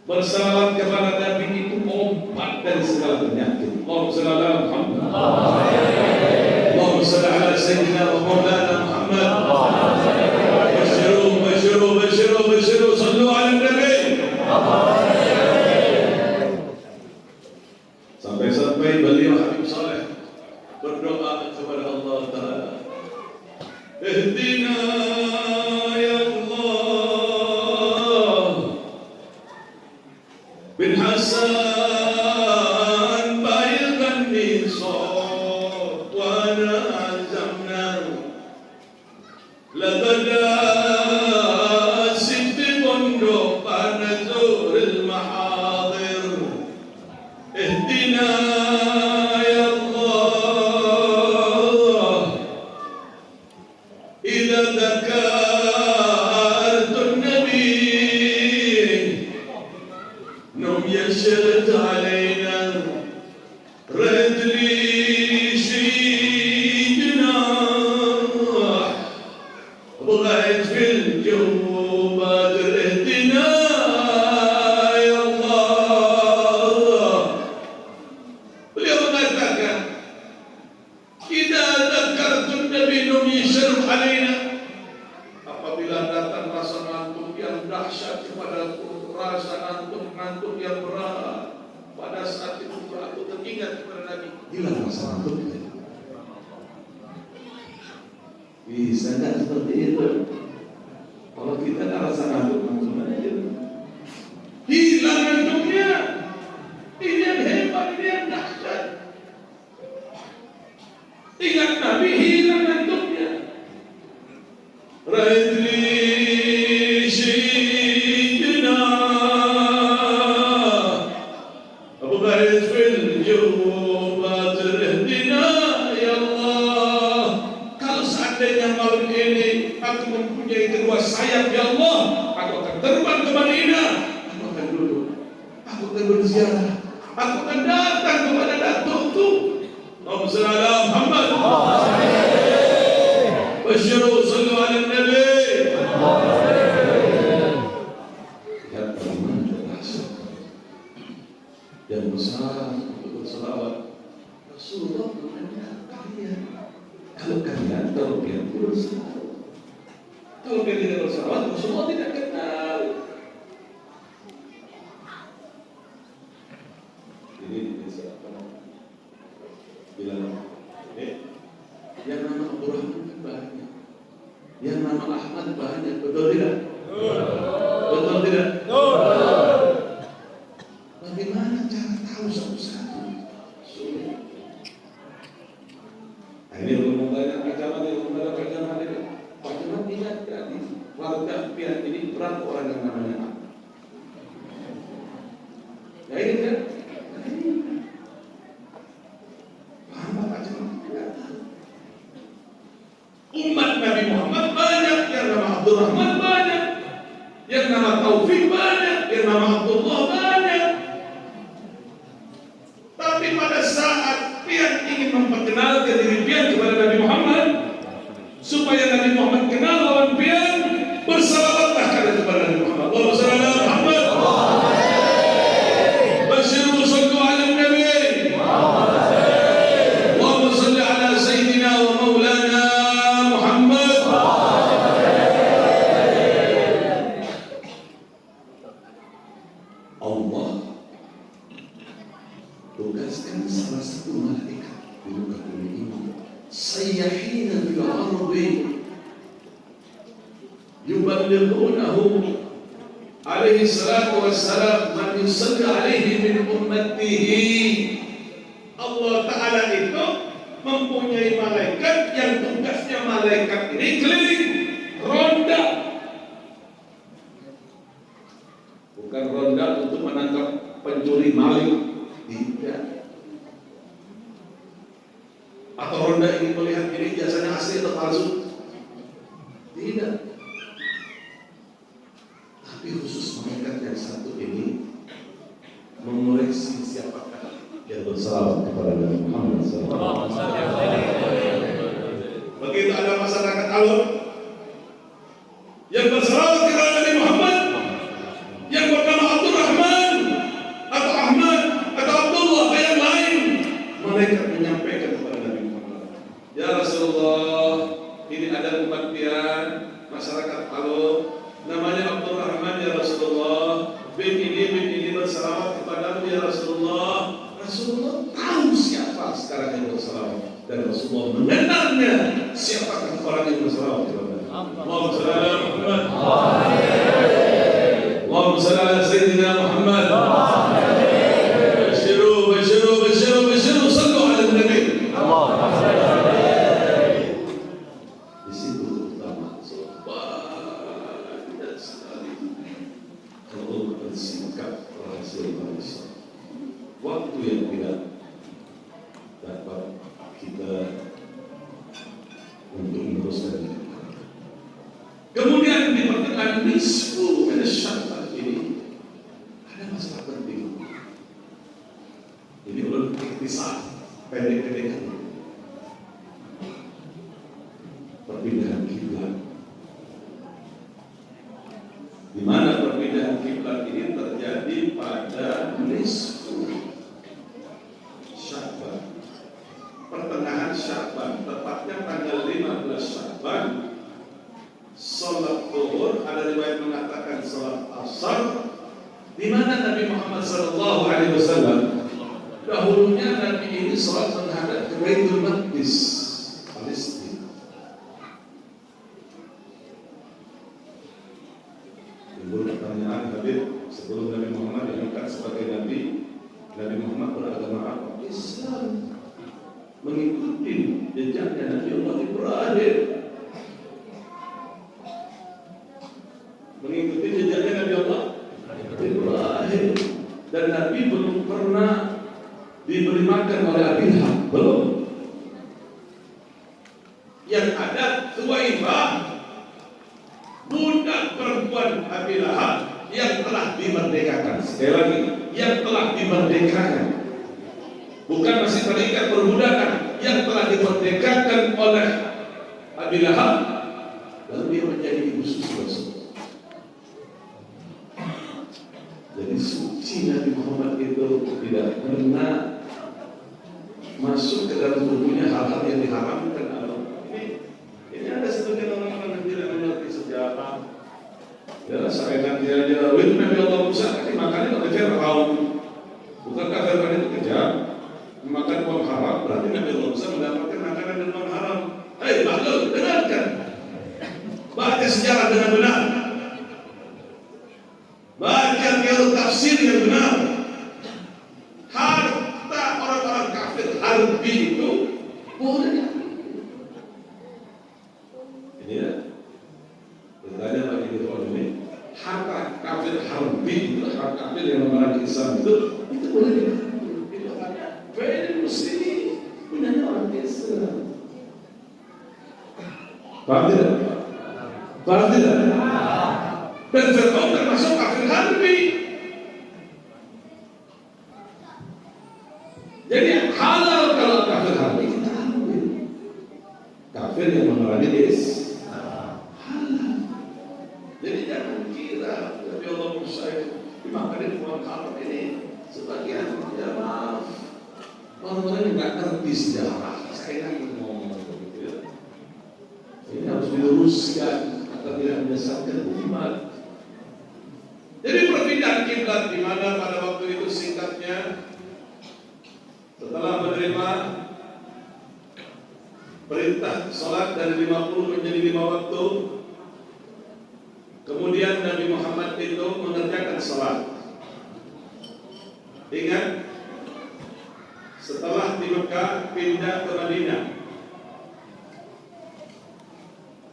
Bersalawat kepada Nabi itu obat dari segala penyakit. Allahumma shalli ala Muhammad. Allahumma shalli ala Sayyidina wa Maulana Muhammad. Basyiru sallu ala Nabi. Sampai-sampai beliau Habib Saleh berdoa kepada Allah Ta'ala, Ihdina ya Allah bin Hasan bailkan nisab wa nazamna labada siti bondo kepada rasa ngantuk yang berat. Pada saat itu aku teringat kepada Nabi, hilang rasa ngantuknya. Bisa nggak seperti itu? Kalau kita nggak rasa ngantuk, gimana aja? Hilang ngantuknya. Ini yang hebat, ini yang dahsyat. Ingat Nabi, hilang ngantuknya. Raidli Sayyidina Abu Bakar fil Jumat Rahdina, ya Allah. Kalau seandainya malam ini aku mempunyai kedua sayap, ya Allah, aku akan terbang ke Madinah. Aku akan duduk, aku akan berziarah, aku akan datang kepada datukku. Allahumma shalli ala Muhammad. Basyiru sallu ala Nabi. Ya teman yang besar untuk berselawat. Rasulullah mengenal kalian. Kalau kalian berselawat, kalau kalian tidak berselawat, Rasulullah tidak kenal. Ini siapa? Bilang, yang nama Abdurrahman banyak, yang nama Ahmad banyak, betul tidak? Betul tidak? Bagaimana cara tahu satu-satu? Sulit. Nah, ini rumah banyak ancaman, rumah banyak ancaman ini. Bagaimana tidak jadi warga pihak ini berapa orang yang namanya Ahmad? Ya ini kan? Umat Nabi Muhammad banyak, yang nama Abdurrahman banyak, yang nama Taufik banyak, yang nama Abdullah banyak. Tapi pada saat pian ingin memperkenalkan diri pian kepada Nabi Muhammad, supaya Nabi Muhammad kenal lawan pian, bersalawatlah kalian kepada Nabi Muhammad. Allahumma shalli ala Muhammad. Basyiru sallu ala Nabi. Allahumma shalli ala Sayyidina wa Maulana Allah tugaskan salah satu malaikat di muka bumi ini, sayyahina bil ardi yuballighunahu alaihi salatu wassalam man yusalli alaihi min ummatihi. Allah Ta'ala itu mempunyai malaikat yang tugasnya malaikat ini keliling ronda. Bukan ronda untuk menangkap pencuri maling, tidak. Atau ronda ingin melihat ini jasanya asli atau palsu, tidak. Tapi khusus malaikat yang satu ini mengoreksi siapakah yang bersalawat kepada Nabi Muhammad SAW. Begitu ada masyarakat alur yang bersalawat kepada Nabi Muhammad, yang bernama Abdurrahman atau Ahmad atau Abdullah atau yang lain, malaikat menyampaikan kepada Nabi Muhammad, ya Rasulullah, ini ada umat pian masyarakat alur namanya Abdurrahman, ya Rasulullah, bin ini bersalawat kepadamu, ya Rasulullah. Rasulullah tahu siapa sekarang yang bersalawat, dan Rasulullah mengenalnya siapakah orang yang bersalawat kepada Allahumma shalli ala Muhammad. Allahumma shalli ala Sayyidina Muhammad. Basyiru sallu ala Nabi. Di situ utama banyak sekali kalau bersikap rahasia. Waktu yang tidak dapat kita untuk meneruskan. Kemudian di pertengahan nisfu min Syawal ini ada masalah penting. Ini ulun ikhtisar pendek-pendekan. Perpindahan kiblat. Di mana perpindahan kiblat ini terjadi pada nisfu Sya'ban, pertengahan Sya'ban, tepatnya tanggal 15 Sya'ban. Salat zuhur, ada riwayat mengatakan salat asar, di mana Nabi Muhammad SAW dahulunya Nabi ini salat menghadap ke Baitul Maqdis, Palestina. Timbul pertanyaan, Habib, sebelum Nabi Muhammad diangkat sebagai Nabi, Nabi Muhammad beragama apa? Islam. Mengikuti jejaknya Nabi Allah Ibrahim. Mengikuti jejaknya Nabi Allah Ibrahim. Dan Nabi belum pernah diberi makan oleh Abi Lahab, belum. Yang ada Thuwaibah, budak perempuan Abi Lahab yang telah dimerdekakan. Sekali lagi, yang telah dimerdekakan, bukan masih terikat perbudakan, yang telah dimerdekakan oleh Abi Lahab, lalu dia menjadi ibu susu Rasul. Jadi suci Nabi Muhammad itu tidak pernah masuk ke dalam tubuhnya hal-hal yang diharamkan Allah. Ini ada sebagian orang yang tidak mengerti sejarah. Ya, saya dia itu Nabi Allah Musa tapi makannya oleh Fir'aun. Bukankah Fir'aun itu kejam? Makan uang haram, berarti Nabi Allah Musa mendapatkan makanan dan uang haram. Hei makhluk, dengarkan. Baca sejarah dengan benar. Baca teori tafsir yang benar. Harta orang-orang kafir harbi itu boleh. Ini ya. Bertanya bagi kita ini, harta kafir harbi itu, harta kafir yang memerangi Islam itu boleh. Itu ada. Baik muslim punyanya orang Islam. Paham tidak? Paham tidak? Dan Fir'aun termasuk kafir harbi. Jadi halal kalau kafir harbi kita ambil. Kafir yang memerangi Islam halal. Jadi jangan kira Nabi Allah Musa itu dimakan uang haram ini sebagian, ya maaf, orang-orang yang nggak ngerti sejarah. Saya lagi ngomong begitu ya. Ini harus diluruskan agar tidak menyesatkan umat. Jadi perpindahan kiblat di mana pada waktu itu singkatnya setelah menerima perintah salat dari 50 menjadi 5 waktu, kemudian Nabi Muhammad itu mengerjakan salat. Ingat, setelah di Mekah pindah ke Madinah.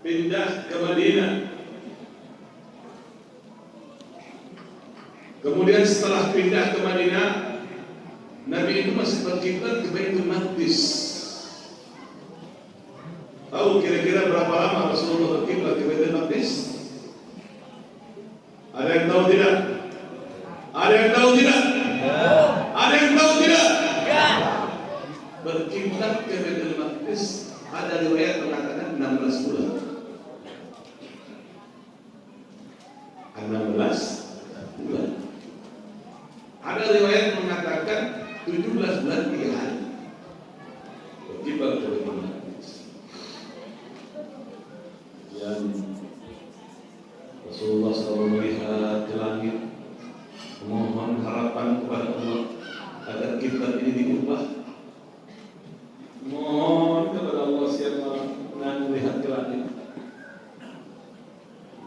Pindah ke Madinah. Kemudian setelah pindah ke Madinah, Nabi itu masih berkiblat ke Baitul Maqdis. Tahu kira-kira berapa lama Rasulullah berkiblat ke Baitul Maqdis? Ada yang tahu tidak? Ada yang tahu tidak? Ada yang tahu tidak? Berkiblat ke Baitul Maqdis, ada riwayat mengatakan 16 bulan. 16 bulan. Ada riwayat mengatakan 17 bulan 3 hari. Berkiblat ke Baitul Maqdis. Dan Rasulullah SAW melihat ke langit, memohon harapan kepada Allah agar kiblat ini diubah. Mohon kepada Allah siapa yang melihat ke langit.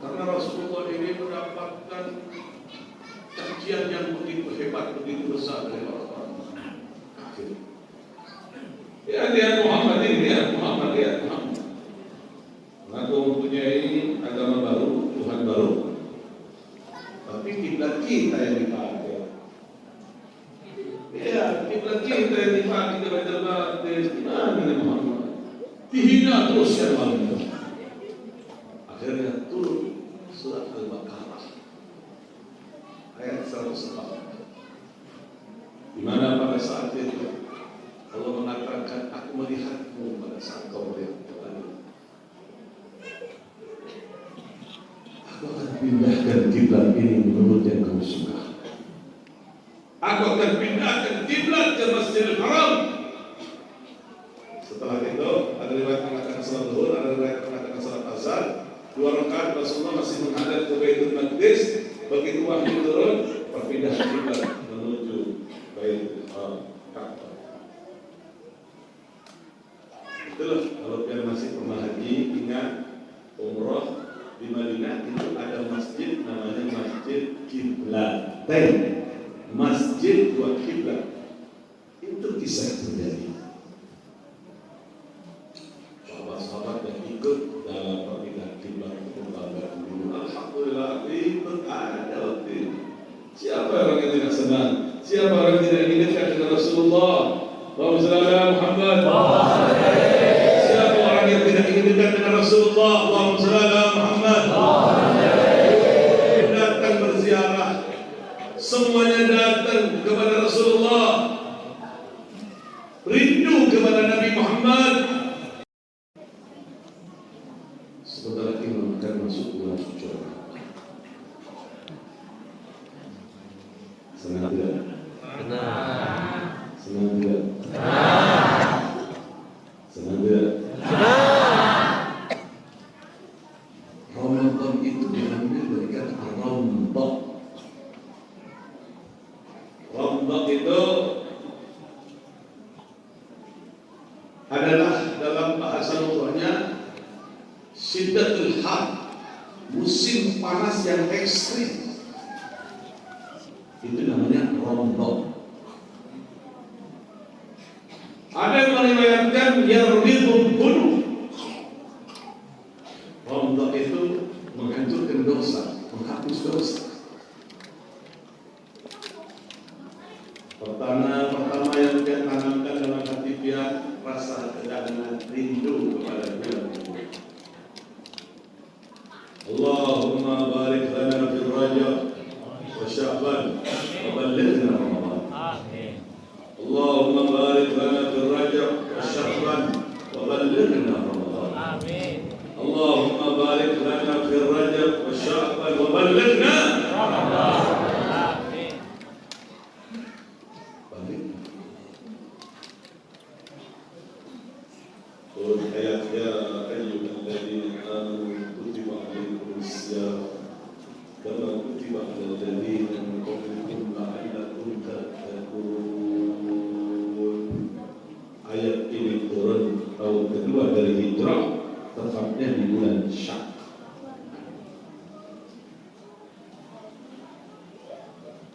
Karena Rasulullah ini mendapatkan cacian yang begitu hebat, begitu besar dari orang-orang kafir. Ya, lihat Muhammad ini, lihat Muhammad. Mengaku mempunyai agama baru, Tuhan baru, tapi kiblat kita yang dipakai. Ya, kiblat kita yang dipakai ke Baitul Maqdis. Gimana ini Muhammad? Dihina terus ya Muhammad. Akhirnya turun surat Al-Baqarah ayat 104, di mana pada saat itu Allah mengatakan, aku melihatmu pada saat kau melihat ke langit. Aku akan pindahkan kiblat ini menurut yang kamu suka. Aku akan pindahkan kiblat ke Masjidil Haram. Setelah itu ada riwayat mengatakan salat zuhur, ada riwayat mengatakan salat asar. 2 rakaat Rasulullah masih menghadap ke Baitul Maqdis. Begitu wahyu turun, perpindahan kiblat menuju Baitul Ka'bah. Itulah kalau kalian masih pernah haji, ingat umrah di Madinah itu ada masjid namanya Masjid Kiblatain, Masjid 2 kiblat. Itu kisah terjadi. Sahabat-sahabat yang ikut dalam perpindahan kiblat itu membanggakan dulu. Alhamdulillah ikut ada waktu itu. Siapa orang yang tidak senang? Siapa orang yang tidak ingin dekat dengan Rasulullah? Allahumma shalli ala Muhammad. Siapa orang yang tidak ingin dekat dengan Rasulullah? Allahumma shalli ala Muhammad. Datang berziarah, semuanya datang kepada Rasulullah, rindu kepada Nabi Muhammad. Sebentar lagi akan masuk bulan suci. Senang tidak? Senang. Senang tidak? Senang tidak? Ramadan itu diambil dari kata Ramadan. Ramadan itu adalah dalam bahasa lughahnya syiddatul har, musim panas yang ekstrim. Itu namanya Ramadan. Ada yang meriwayatkan yarridul bunuh. Ramadan itu menghancurkan dosa, menghapus dosa. Pertama yang dia tanamkan dalam hati dia rasa kedatangan rindu kepada bulan itu. Allahumma barik lana fil Rajab wa Sya'ban wa ballighna Ramadan. Amin. Allahumma barik lana fil Rajab wa Sya'ban wa ballighna Ramadan. Amin. Allahumma barik lana fil Rajab wa Sya'ban wa ballighna Ramadan. Amin. Balik. Qul hayat ya ayyuhalladzina amanu kutiba alaykumus siyam kama kutiba alal ladzina min qablikum la'allakum tattaqun. Ayat ini turun tahun kedua dari hijrah, tepatnya di bulan Syawal.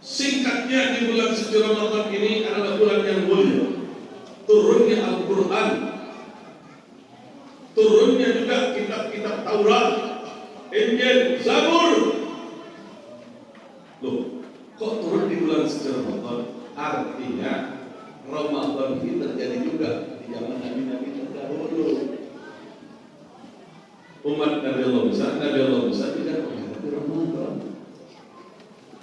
Singkatnya, di bulan suci Ramadan ini adalah bulan yang mulia. Turunnya Al-Quran, turunnya juga kitab-kitab Taurat, Injil, Zabur. Loh, kok turun di bulan suci Ramadan? Artinya Ramadan ini terjadi juga di zaman Nabi-Nabi terdahulu. Umat Nabi Allah Musa tidak menghadapi Ramadan.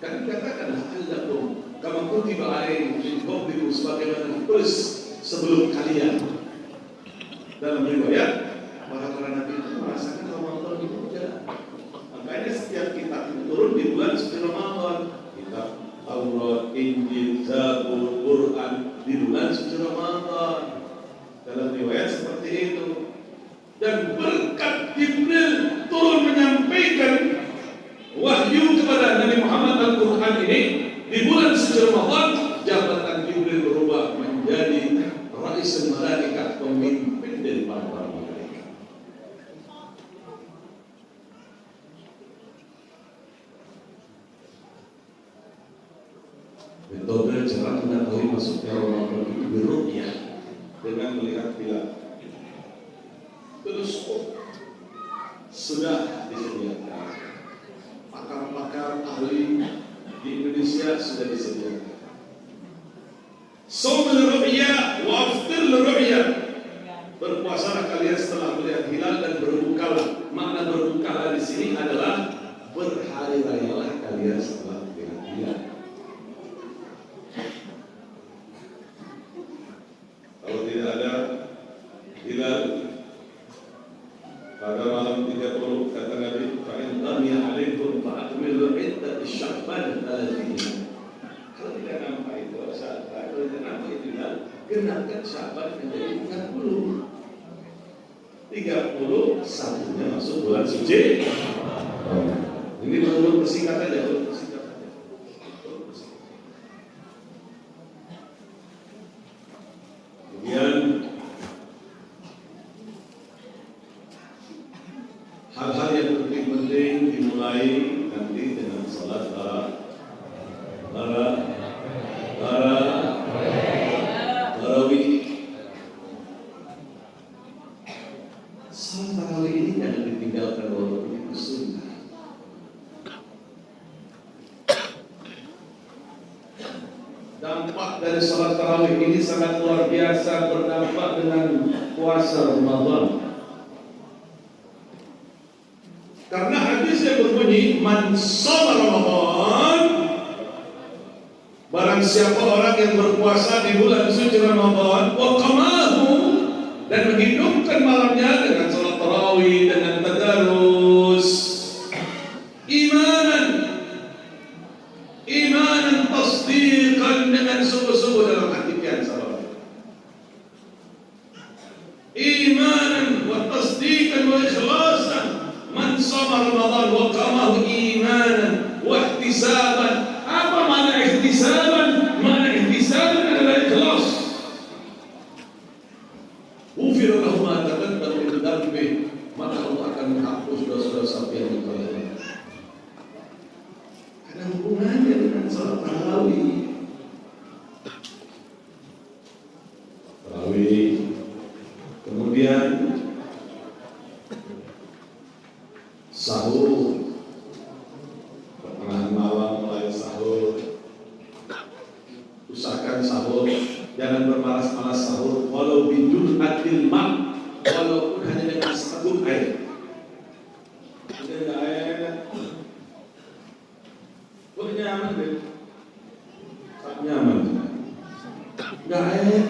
Kan dikatakan la'allakum kama kutiba alaihim min qablikum, sebagaimana ditulis sebelum kalian. Dalam riwayat para nabi itu merasakan Ramadan itu berjalan. Makanya setiap kitab itu turun di bulan suci Ramadan. Kitab Taurat, Injil, Zabur, Quran di bulan suci Ramadan. Dalam riwayat seperti itu. Dan berkat Jibril turun menyampaikan wahyu kepada Nabi Muhammad Al-Quran ini di bulan suci Ramadan, jabatan Jibril berubah menjadi Ra'isul Malaikat, pemimpin dari para malaikat. Metode cara mengetahui masuknya Ramadan itu berukyah dengan melihat hilal. Terus sudah disediakan. Pakar-pakar ahli di Indonesia sudah disediakan. Shaum al-ru'ya wa aftir al-ru'ya. Berpuasalah kalian setelah melihat hilal dan berbukalah. Makna berbukalah di sini adalah berhari rayalah kalian setelah melihat hilal. Kalau tidak ada hilal pada malam 30, kata Nabi, fa'in tamiya alaikum fa'akmilu iddat Sya'ban 30. Kalau tidak nampak itu saat, kalau tidak nampak itu genapkan Sya'ban menjadi 30. 31-nya masuk bulan suci. Ini menurut persingkat aja. Kemudian hal-hal yang penting-penting dimulai nanti dengan salat tarawih. Salat tarawih ini jangan ditinggalkan walaupun itu sunnah. Dampak dari salat tarawih ini sangat luar biasa, berdampak dengan puasa Ramadan. Karena hadis yang berbunyi, man shoma Ramadan, barang siapa orang yang berpuasa di bulan suci Ramadan, wa qamahu, dan menghidupkan malamnya dengan salat tarawih, dengan tadarus, imanan tasdiqan, dengan sungguh-sungguh dalam hati pian salat, imanan wa tasdiqan wa ikhlasan. Man shoma Ramadan wa qamahu imanan wa ihtisaban. Apa makna ihtisaban? Makna ihtisaban adalah ikhlas. Ghufira lahu ma taqaddama min dhanbihi, maka Allah akan menghapus dosa-dosa yang telah lalu. Ada hubungannya dengan salat tarawih. Kemudian sahur, pertengahan malam mulai sahur. Usahakan sahur, jangan bermalas-malas sahur, walau bidul adil mak, walaupun hanya dengan seteguk air. Tidak air, nyaman deh, tak nyaman, nggak air.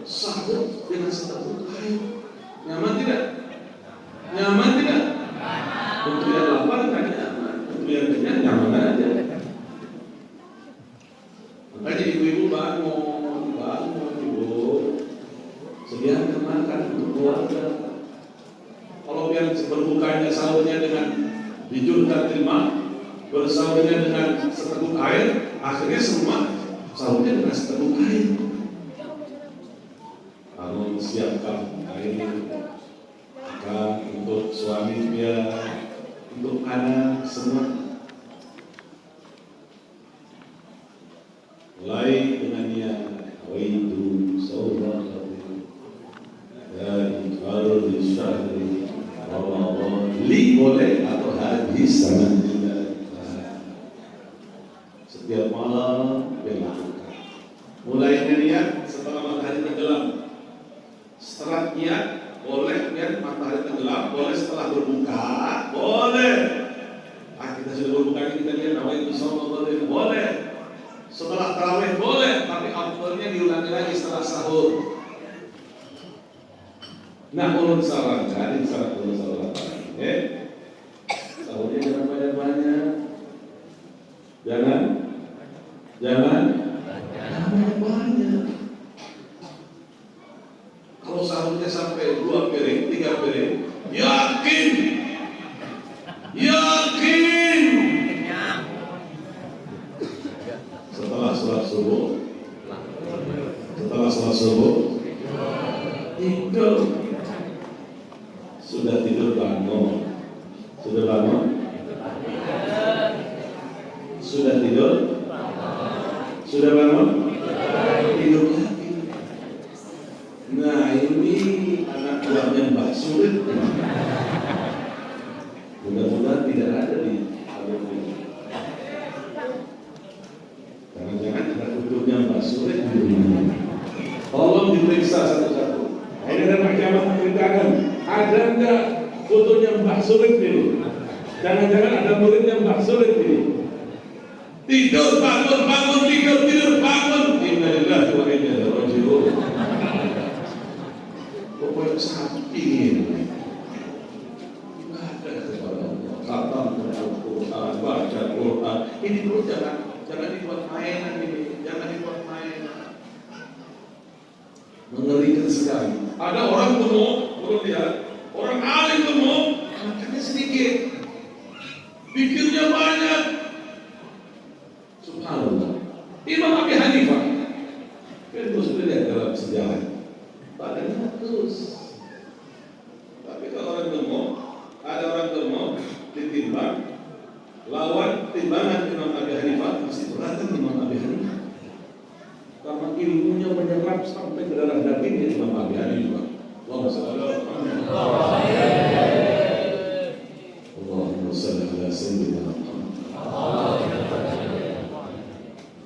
Sahur dengan seteguk air. Nyaman tidak? Nyaman tidak? Untuk yang lapar kan nyaman, untuk yang kenyang nyaman aja. Makanya ibu-ibu bangun ibu, sediakan makan untuk keluarga. Kalau yang berbukanya sahurnya dengan bijul tatilma, bersahurnya dengan seteguk air, akhirnya semua sahurnya dengan seteguk air. Kalau siapkan air akan untuk suami dia, untuk anak semua. Mulai dengan niat waitu saurah dari kalau di syahri Ramadan li boleh atau hadis sama tidak. Setiap malam dilakukan. Mulai niat setelah matahari tenggelam. Setelah niat boleh niat matahari tenggelam, boleh setelah berbuka, boleh. Kita sudah berbuka ini kita lihat nama itu sama boleh. Setelah tarawih boleh, tapi afdalnya diulangi lagi setelah sahur. Nah, ulun sarankan, sahurnya jangan banyak-banyak, jangan banyak. Kalau sahurnya sampai 2 piring, 3 piring, yakin. Setelah sholat subuh, tidur. Sudah tidur bangun. Sudah tidur. Sudah bangun. Tidur lagi. Nah, ini anak buahnya Mbak Sulit. Mudah-mudahan tidak ada di album ini. Jangan-jangan ada kudurnya Mbak Sulit di dunia. Tolong diperiksa satu-satu. Ini ada mahkamah pemerintahan. Ada enggak fotonya Mbak Sulit ini? Jangan-jangan ada muridnya Mbak Sulit ini. Tidur, bangun, tidur, bangun. Innalillahi wa inna ilaihi raji'un. Pokoknya sapi ini. Ada kepada Allah. Khatam Al-Quran, baca Quran. Ini dulu jangan dibuat mainan ini. Jangan dibuat mainan. Mengerikan sekali. Ada orang gemuk, belum lihat, orang alim gemuk, makannya sedikit, pikirnya banyak. Subhanallah. Imam Abi Hanifah, kita sudah lihat dalam sejarah, badannya terus. Tapi kalau orang gemuk, ada orang gemuk ditimbang, lawan timbangan Imam Abi Hanifah masih berat Imam Abi Hanifah. Karena ilmunya menyerap sampai ke dalam dagingnya Imam Abi Hanifah. Allahumma salli ala sayyidina Muhammad.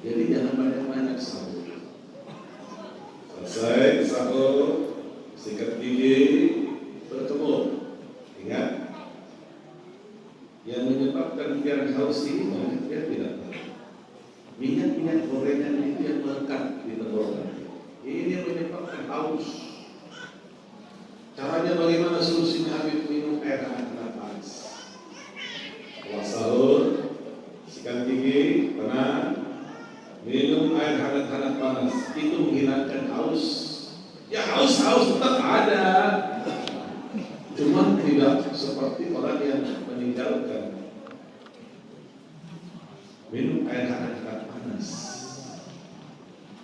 Jadi jangan banyak-banyak sahur. Selesai sahur, sikat gigi, berkebun. Ingat, yang menyebabkan biar haus ini banyak dia tidak tahu. Minyak-minyak gorengan itu yang melekat di tenggorokan. Ini menyebabkan haus. Caranya bagaimana solusinya? Habib minum air hangat panas. Setelah sahur, sikat gigi, tenang, minum air hangat panas. Itu menghilangkan haus. Ya haus tetap ada. Cuma tidak seperti orang yang meninggalkan minum air hangat panas.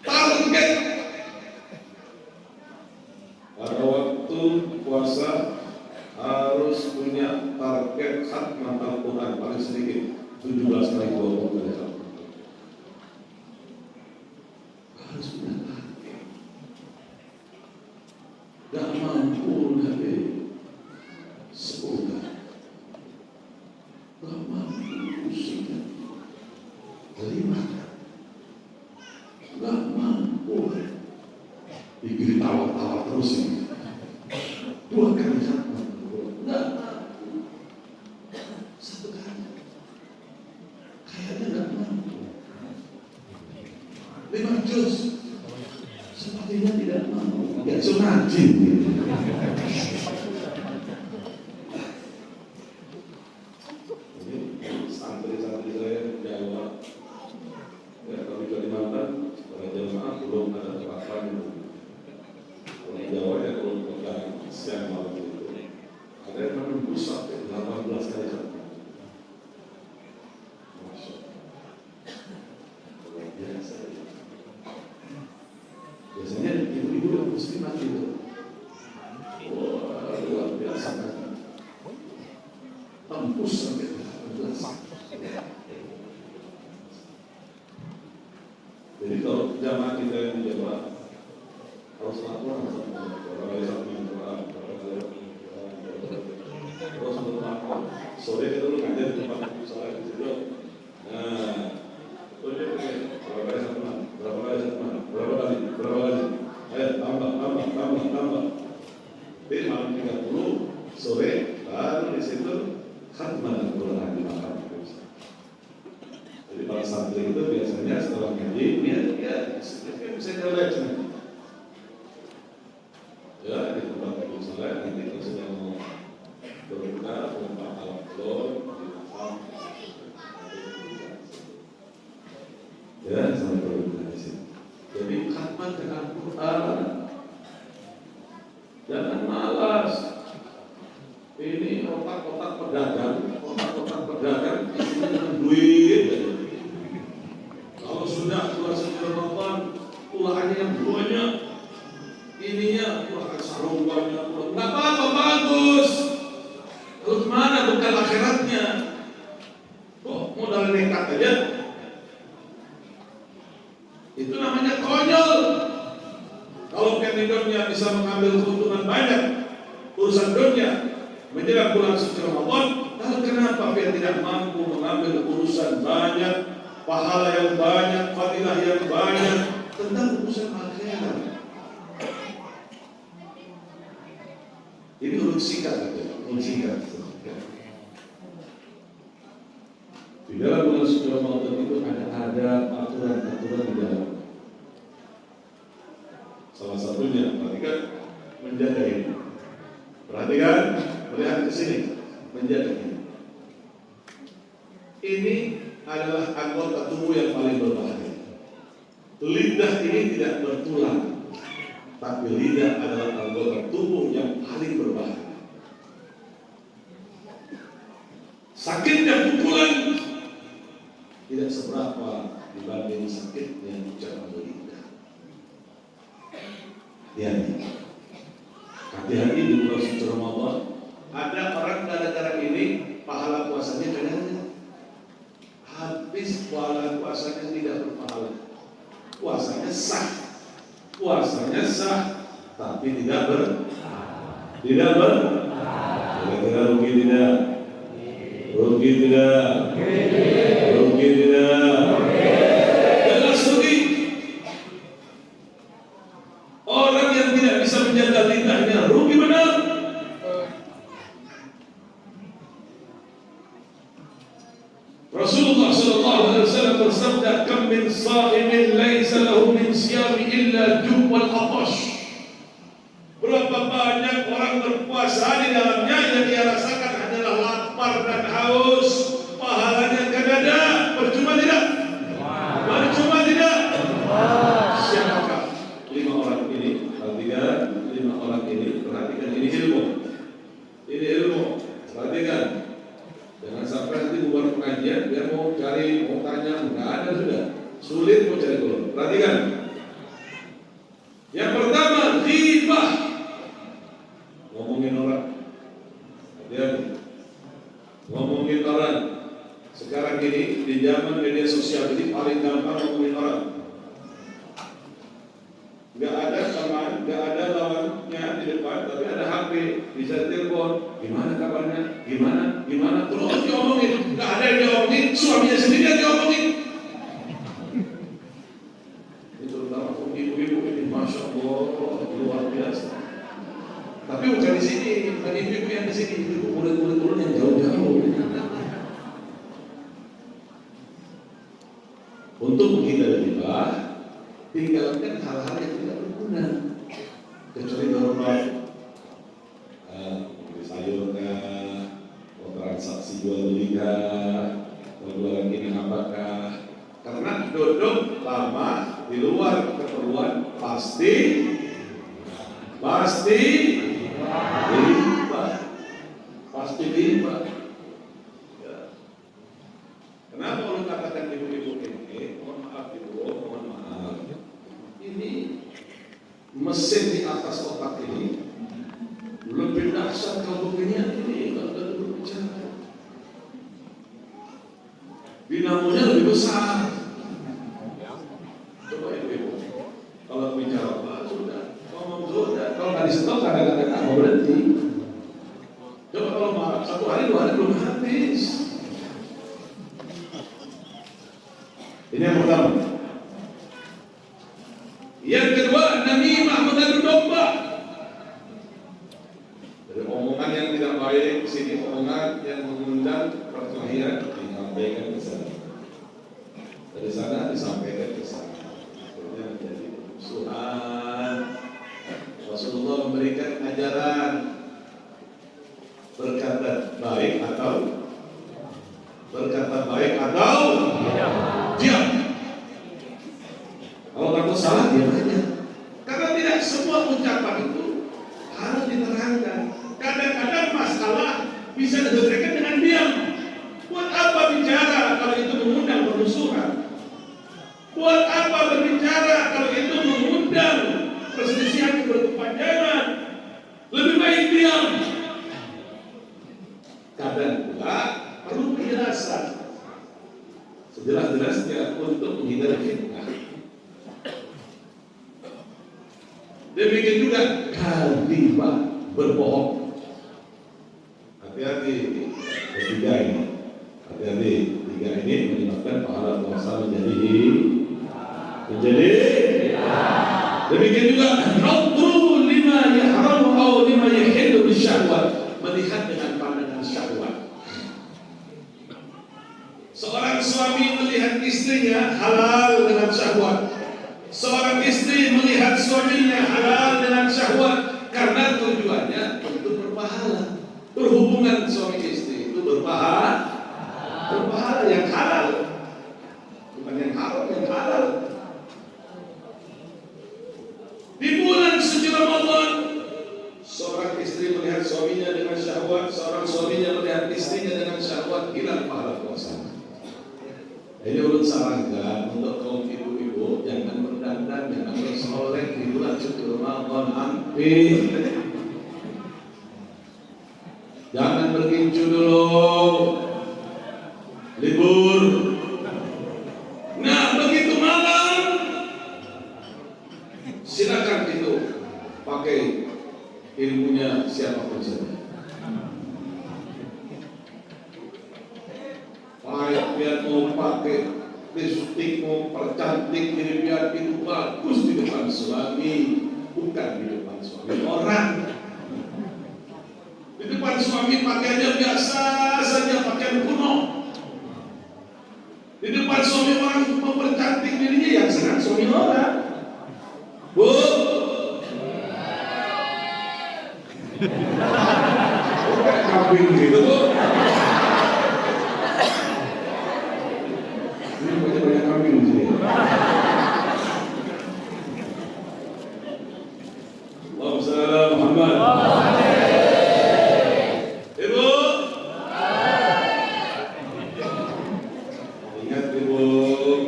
Target pada waktu puasa harus punya target khatmah Al-Quran paling sedikit 17 kali 20 kali. Harus punya target. Gak mampu dari 10 kali. Gak mampu usikan 5 kali. Gak mampu. Dikiri tawa-tawa terus ini. 2 kali khatmah. Gak mampu. 1 kali. Kayaknya gak mampu. 5 juz. Sepertinya tidak mampu. Gak sunajin. Santri-santri saya Jawa, ya kalau di Kalimantan, para jemaah belum ada tempat itu. Kalau di Jawa ya kalau pegang siang malam itu, ada yang menembus sampai 18 kali khatmah. Masya Allah, luar biasa. Biasanya ibu-ibu yang muslimat itu, wah luar biasa kan, tembus sampai 18. Jadi kalau jamaah kita yang di Jawa harus lapor terus berlapor. Sore kita dulu ngajar di tempat sholat di situ. Nah, berapa kali khatmah? Berapa kali? Ayo tambah. Jadi malam 30 sore baru di situ khatmah Al-Quran di makam. Jadi para santri itu biasanya setelah ngaji dia bisa nyelek ya di tempat sholat. Nanti kalau sudah mau berbuka membuka al-Qur'an di makam ya sampai berbuka di sini. Jadi khatmah Al-Quran jangan malas. Ini otak-otak pedagang isinya dengan duit. Kalau sudah bulan suci Ramadan, pulaannya yang banyak, ininya pulakan sarung banyak, nggak apa-apa, bagus. Lalu kemana bekal akhiratnya? Kok modal nekat aja? Itu namanya konyol. Kalau kandidatnya bisa mengambil keuntungan banyak, urusan dunia menjelang bulan suci Ramadan, lalu kenapa dia tidak mampu mengambil urusan banyak, pahala yang banyak, fadilah yang banyak tentang urusan akhirat? Ini urut singkat saja, Di dalam bulan suci Ramadan itu ada aturan-aturan di dalam. Salah satunya, perhatikan, menjaga ini. Perhatikan, melihat ke sini, menjaga ini. Ini adalah anggota tubuh yang paling berbahaya. Lidah ini tidak bertulang. Tapi lidah adalah anggota tubuh yang paling berbahaya. Sakitnya pukulan tidak seberapa dibanding sakitnya ucapan lidah. Hati-hati di bulan suci Ramadan. Ada orang gara-gara ini pahala puasanya kadang-kadang habis, pahala puasanya tidak berpahala. Puasanya sah, tapi tidak gara-gara rugi tidak. Jelas rugi. Orang yang tidak bisa menjaga lidahnya rugi benar. Rasulullah SAW bersabda, "Kam min sha'imin laisa lahu min siyami illa ju' wal atash." Berapa banyak orang berpuasa di dalamnya yang dia rasakan hanyalah lapar dan haus, pahalanya kan ada, percuma tidak? Siapakah 5 orang ini? Perhatikan ini ilmu. Perhatikan. Jangan sampai nanti buat pengajian dia mau tanya, nggak ada sudah. Sulit mau cari dulu. Perhatikan. Yang pertama, ghibah. Ngomongin orang. Hati-hati. Ngomongin orang. Sekarang ini di zaman media sosial ini paling gampang ngomongin orang. Nggak ada lawannya di depan, tapi ada HP, bisa telepon. Gimana kabarnya? Gimana? Terus diomongin. Nggak ada yang diomongin, suaminya sendiri yang diomongin. Itu terutama ibu-ibu ini, masya Allah, luar biasa. Tapi bukan di sini, bukan ibu-ibu yang di sini, ibu murid-murid yang jauh-jauh. Untuk menghindari ghibah, tinggalkan hal-hal yang tidak berguna, kecuali normal. Beli sayur kah, transaksi jual beli kah, jualan ini apakah? Karena duduk lama di luar keperluan pasti ghibah. Ya. Kenapa orang katakan ibu-ibu ini? Mohon maaf ibu, mohon maaf. Ini mesin di atas otak ini lebih dahsyat kalau beginian ini kalau kita berbicara. Dinamonya lebih besar. Coba ibu, kalau bicara sudah, ngomong sudah. Kalau nggak disetok kadang-kadang nggak mau berhenti. Coba kalau marah 1 hari 2 hari belum habis. Ini yang pertama. Yang kedua, namimah, mengadu domba. Dari omongan yang tidak baik, sini omongan yang mengundang perkelahian disampaikan ke sana. Dari sana disampaikan ke sana. Akhirnya menjadi permusuhan. Rasulullah memberikan ajaran berkata baik atau diam. Kalau kamu salah, diam aja. Karena tidak semua ucapan itu harus diterangkan. Kadang-kadang masalah bisa diselesaikan dengan diam. Buat apa bicara kalau itu mengundang permusuhan? Buat apa berbicara kalau itu mengundang perselisihan berkepanjangan? Lebih baik diam. Kadang pula perlu penjelasan sejelas-jelasnya untuk menghindari fitnah. Demikian juga kadhibah, berbohong. Hati-hati ketiga ini. Hati-hati, 3 ini menyebabkan pahala puasa menjadi. Demikian juga nadru lima yahramu atau lima yahillu bisyahwat, melihat dengan pandangan syahwat. Seorang suami melihat istrinya halal dengan syahwat. Seorang istri melihat suaminya halal dengan syahwat, karena tujuannya untuk berpahala. Berhubungan suami istri itu berpahala yang halal, bukan yang haram, yang halal. Di bulan buka puasa. Jadi ulun sarankan untuk kaum ibu-ibu jangan berdandan, jangan bersolek di bulan suci Ramadan. Amin. Jangan berkincu dulu, libur. Nah, begitu malam, silakan itu pakai ilmunya siapapun saja. Biar mau pakai lipstik, mau percantik diri, biar itu bagus di depan suami, bukan di depan suami orang. Di depan suami pakaiannya biasa saja, pakaian kuno. Di depan suami orang mempercantik dirinya, yang senang suami orang. Bu, bukan kambing gitu, Bu. Ini banyak kambing di sini. Allahumma shalli ala Muhammad. Ibu, ingat ibu,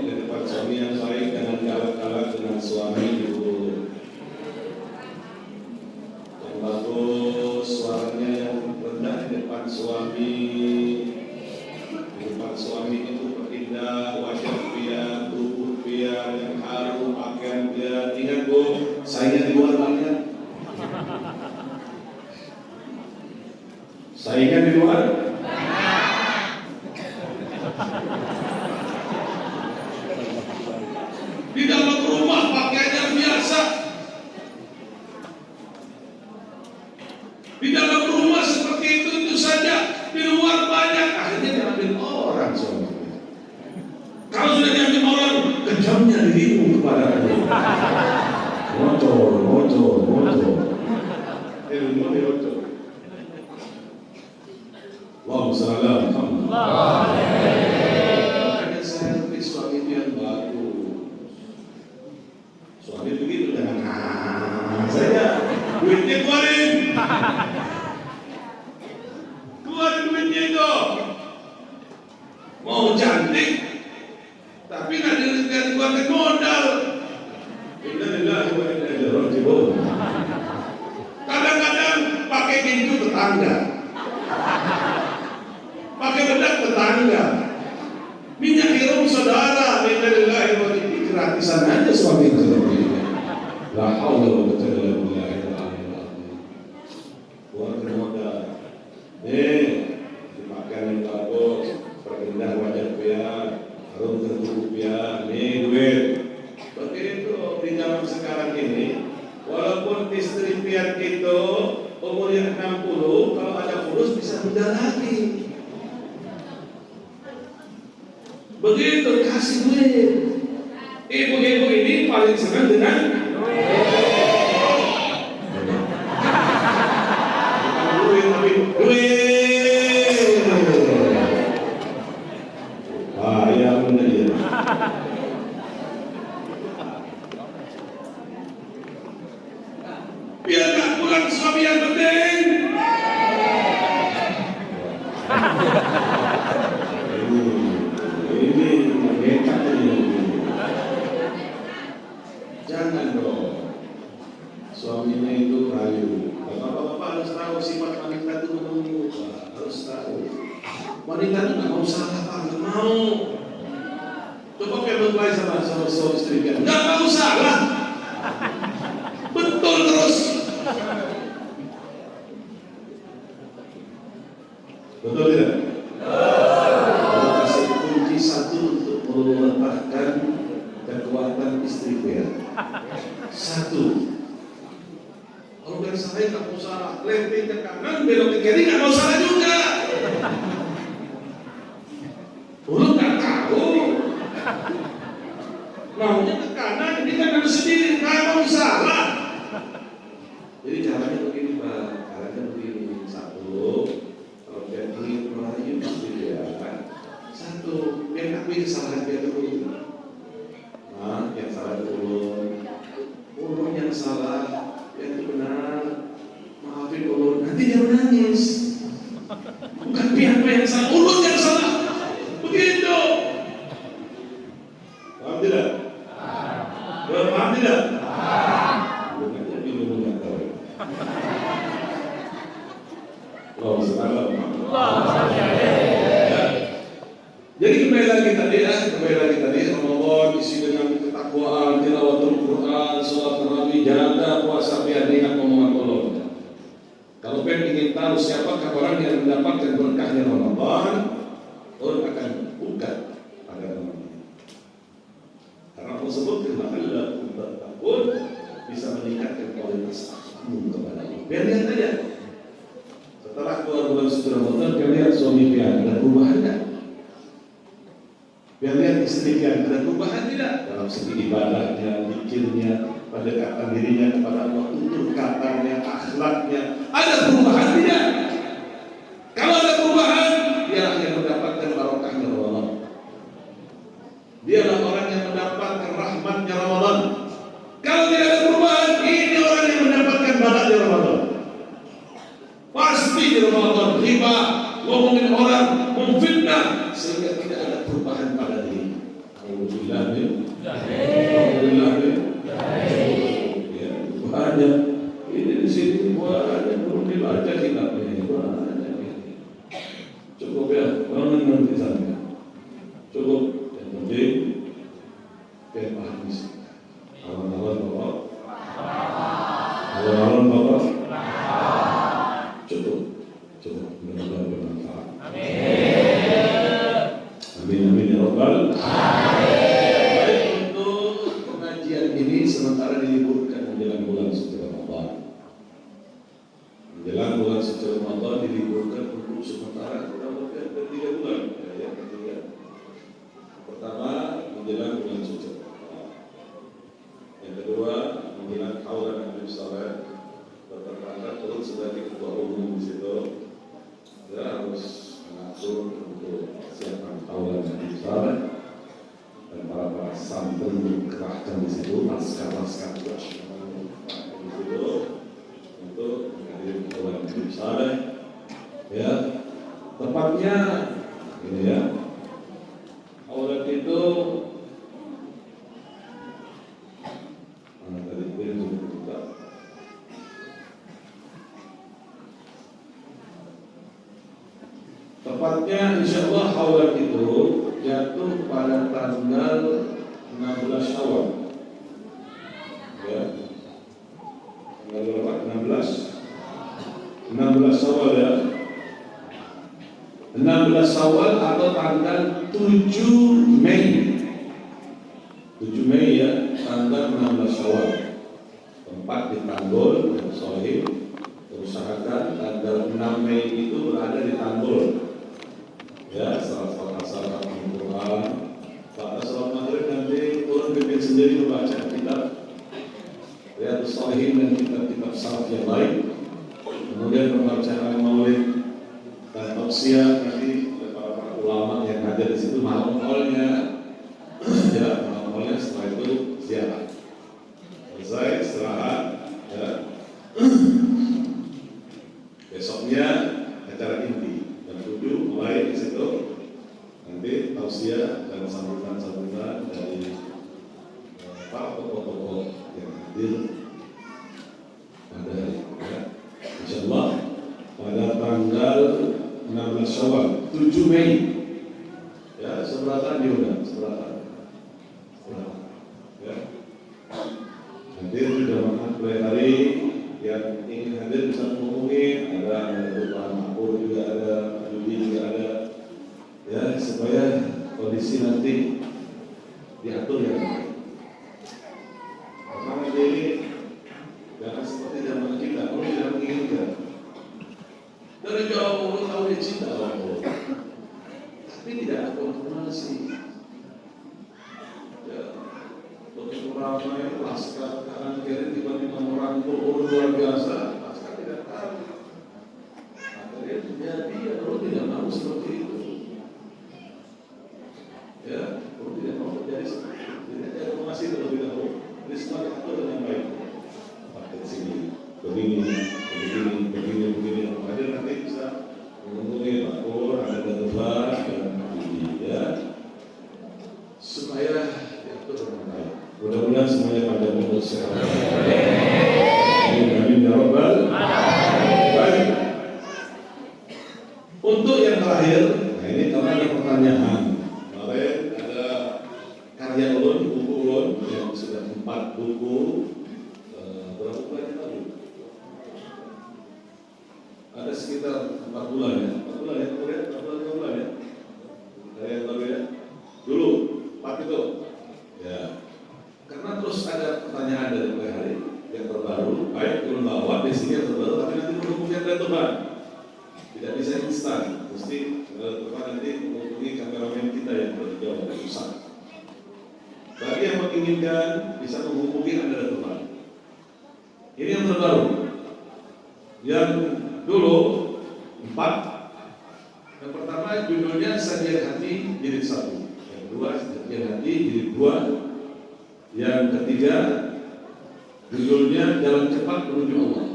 di depan suami yang baik jangan galak-galak dengan suami ibu. Yang bagus suaranya yang rendah di depan suami. Di depan suami itu berindah, wajah dia, tubuh dia yang harum, pakaian dia. Ingat bu, saya di luar banyak. Saingan di luar. Di dalam rumah pakaiannya biasa. Di dalam rumah seperti itu saja. Di luar banyak. Akhirnya diambil orang suaminya. Kalau sudah diambil orang, kejamnya dirimu kepada aku. Motor. Ilmu ni motor. Allahumma shalli ala Muhammad. Makanya saya lebih suami yang bagus. Suami begitu dengan saya duitnya keluarin duitnya itu. Mau cantik, tapi nggak dikeluarkan modal. Innalillahi wa inna ilaihi raji'un. Kadang-kadang pakai pintu tetangga. Pakai bedak tetangga, minyak hirum saudara, innalillahi wa inna ilaihi gratisan aja suami seperti ini. La haula wa la quwwata illa billah. Keluarkan modal. Dimakan yang bagus, perindah wajah biar, harum tertutup biar, nih duit. Begitu di zaman sekarang ini, walaupun istri pian itu umurnya 60, kalau ada kurus bisa muda lagi. Begitu kasih duit. Ibu-ibu ini paling senang dengan duit. Ayah benar ya. Biar tak pulang suami yang penting. Jangan dong, suaminya itu rayu. Bapak-bapak harus tahu sifat wanita itu menunggu, harus tahu. Wanita itu nggak mau salah, Pak, nggak mau. Coba kayak berbaik sama istri dia, nggak mau salah, betul terus. Betul tidak? Kasih kunci satu untuk melepaskan kekuatan istri dia. Satu, kalau dari saya nggak mau salah, lempeng ke kanan, belok ke kiri nggak mau salah juga. Lu nggak tahu, maunya ke kanan, ini kan harus sendiri, nggak mau salah. Jadi caranya begini Pak, caranya begini. Satu, kalau dia ingin merayu istri dia, satu, biar akui kesalahan dia dulu. Nah, yang salah dulu. Ulun yang salah, yang itu benar, maafin ulun. Nanti dia menangis. Bukan pihak yang salah, ulun yang salah. Jadi kembali lagi tadi Ramadan isi dengan ketakwaan, tilawatul Quran, salat tarawih, jaga puasa biar ingat omongan Allah. Kalau pengen ingin tahu siapakah orang yang mendapatkan berkahnya Ramadan, orang akan buka pada Ramadan. Karena Allah sebutkan Allah takut bisa meningkatkan kualitas akhlakmu kepada Allah. Biar lihat aja. Setelah keluar bulan suci Ramadan, biar lihat suami pian ada perubahan tidak? Biar lihat istri pian ada perubahan tidak? Dalam segi ibadahnya, zikirnya, pendekatan dirinya kepada Allah, tutur katanya, akhlaknya, ada perubahan tidak? Kalau ada perubahan, dia yang mendapatkan barokahnya Ramadan. Dialah orang yang mendapatkan rahmatnya Ramadan. Kalau tidak ada perubahan, ini orang yang mendapatkan balaknya Ramadan. Pasti di Ramadan riba, ngomongin orang, memfitnah, sehingga tidak ada perubahan pada diri. Alhamdulillah, ya, banyak. Ini di sini banyak belum dibaca kitabnya, banyak. Cukup ya, orang mengerti sana. Cukup, yang penting biar paham isi. Awal-awal bapak, cukup, mudah-mudahan bermanfaat. Amin ya Rabbal. Baik, untuk pengajian ini sementara diliburkan menjelang bulan suci Ramadan. Menjelang bulan suci Ramadan diliburkan untuk sementara kurang lebih 3 bulan. Yang ketiga, pertama menjelang bulan suci Ramadan. Yang kedua menjelang Haulan Nabi Saleh. Berkata turut sebagai ketua umum di situ, dia harus mengatur untuk siapkan Haulan Nabi Saleh dan para santri kerahkan di situ, naskah-naskah di situ untuk menghadiri Haulan Nabi Saleh. Ya, tempatnya ini ya. Haulan itu tepatnya insya Allah Haulan itu jatuh pada tanggal 16 Syawal. Ya. Tanggal berapa? 16 Syawal ya. 16 Syawal atau tanggal 7 Mei. 7 Mei ya, tanggal 16 Syawal. Tempat di Tanggul, Sohib. Usahakan tanggal 6 Mei itu berada di Tanggul. Ya, salat asar Al-Quran. Pada salat maghrib nanti turun pimpin sendiri membaca kitab Riyadhus Shalihin dan kitab-kitab salaf yang lain. Kemudian pembacaan maulid dan tausiah nanti oleh para ulama yang hadir di situ. Malam awalnya, ya malam awalnya setelah itu ziarah. Selesai istirahat, ya. Besoknya acara inti. 7 mulai di situ nanti tausiah dan sambutan-sambutan dari para tokoh-tokoh yang hadir pada hari ya. Insyaallah pada tanggal 16 Syawal 7 Mei ya, seberatan diundang seberatan ya. Hadir sudah makan mulai hari yang ingin hadir bisa menghubungi, ada Bapak Makmur juga ada, juga ada, ya supaya kondisi nanti diatur yang baik. Karena ini jangan seperti zaman kita, kalau tidak menginginkan dari jauh tahu dia cinta Allah, tapi tidak ada konfirmasi. Ya, begitu ramai laskar kanan kiri tiba-tiba merangkul luar biasa, laskar tidak tahu. Jadi ya kalau tidak mau seperti itu, ya kalau tidak mau terjadi seperti itu, tidak ada informasi terlebih dahulu. Ini semua diatur dengan baik. Pakai sini, begini. Hadir nanti bisa menghubungi Pak Pur, ada Datullah dan ini ya, supaya diatur dengan baik. Mudah-mudahan semuanya pada umur sehat. Amin ya Rabbal. Baik. Untuk yang terakhir, nah ini karena ada pertanyaan. 4 buku, berapa bulan yang lalu? Ada sekitar 4 bulan ya, 4 bulan ya, kemudian 4 bulan, 5 bulan ya, ada yang lalu ya, dulu 4 itu, ya. Karena terus ada pertanyaan dari hari yang terbaru, baik turun bawah, basic yang terbaru, tapi nanti menghubungi ada Tuhan, tidak bisa instan, mesti Tuhan nanti menghubungi kameramen kita yang berjauh dari pusat. Bagi yang menginginkan bisa menghubungi Anda Tuhan. Ini yang terbaru. Yang dulu 4. Yang pertama judulnya Sajian Hati jilid 1. Yang kedua Sajian Hati jilid 2. Yang ketiga judulnya Jalan Cepat Menuju Allah.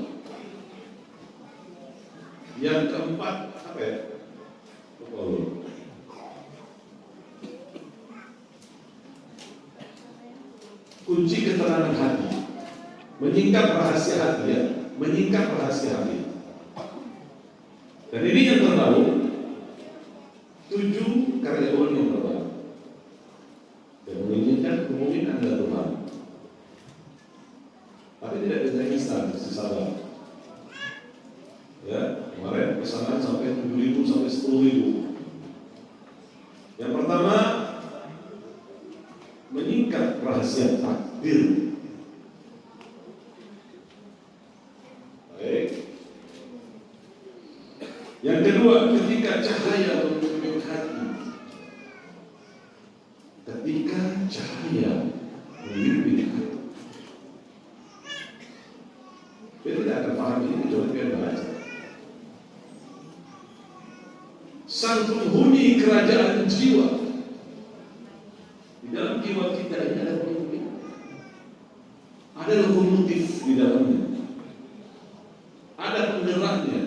Yang keempat apa ya? Kunci ketenangan hati, menyingkap rahasia hati ya, menyingkap rahasia hati. Dan ini yang terbaru, 7 karya Tuhan yang terbaru. Dan menginginkan hubungin Anda Tuhan. Tapi tidak bisa instan, mesti sabar. Ya, kemarin pesanan sampai 7.000 sampai 10.000. Yang pertama, menyingkap rahasia takdir. Baik. Yang kedua, ketika cahaya membimbing hati. Ketika cahaya membimbing hati. Kita tidak akan paham ini kecuali kita baca. Sang penghuni kerajaan jiwa. Di dalam jiwa kita ini ada pemimpin, ada lokomotif di dalamnya, ada penggeraknya.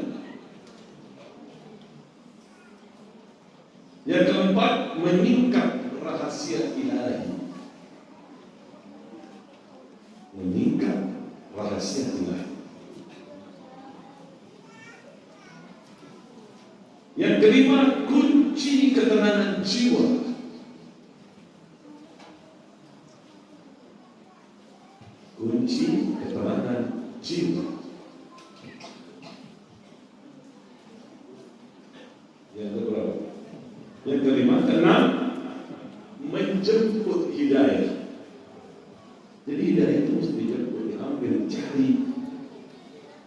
Yang keempat, menyingkap rahasia ilahi. Menyingkap rahasia ilahi. Yang kelima, kunci ketenangan jiwa. Kunci ketenangan jiwa. Yang keberapa? Yang kelima, keenam, menjemput hidayah. Jadi hidayah itu mesti dijemput, diambil, cari.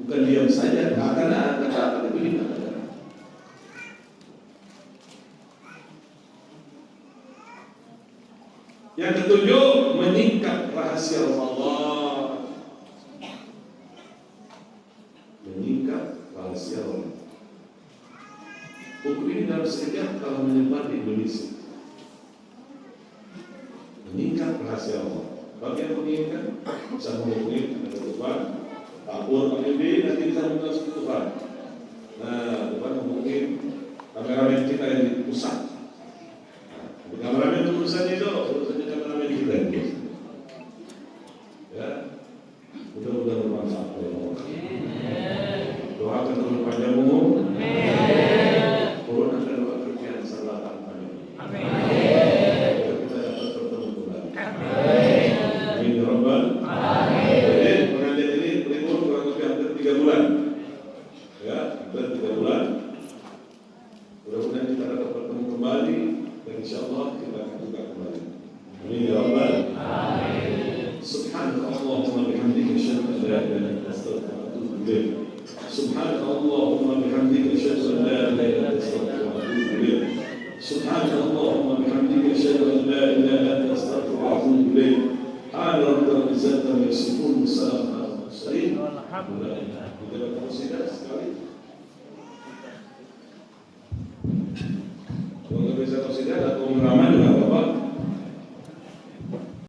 Bukan diam saja, nggak akan ada begini. Yang ketujuh, menyingkap rahasia Allah. Menyingkap rahasia Allah. Buku ini dalam sekejap kalau menyebar di Indonesia. Menyingkap rahasia Allah. Bagi yang menginginkan, bisa menghubungi kepada Tuhan. Pak Pur, Pak Yudi, nanti bisa mengasih Tuhan. Nah, Tuhan menghubungi kameramen kita yang di pusat. Kameramen itu urusannya kameramen kita. Ya, mudah-mudahan bermanfaat. Doakan Tuhan panjang umur. Turunkan doa kerjaan selatan panjang. Kita dapat bertemu kembali. Amin ya Rabbal. Jadi pengajian ini libur kurang lebih hampir 3 bulan. Ya, hampir 3 bulan. Mudah-mudahan kita dapat bertemu kembali. Dan insyaallah kita akan buka kembali. Amin ya Rabbal. Subhanallahumma bihamdika asyhadu an la ilaha illa anta astaghfiruka wa atubu ilaik. Subhanallahumma bihamdika asyhadu an la ilaha illa anta astaghfiruka wa atubu ilaik. Subhanallahumma bihamdika asyhadu an la ilaha illa anta astaghfiruka wa atubu ilaik. Ala rabbika izzati amma yasifun wa salamun ala al-mursalin. Alhamdulillah. Kita berkongsi sekali. Kalau bisa tersedia atau pengalaman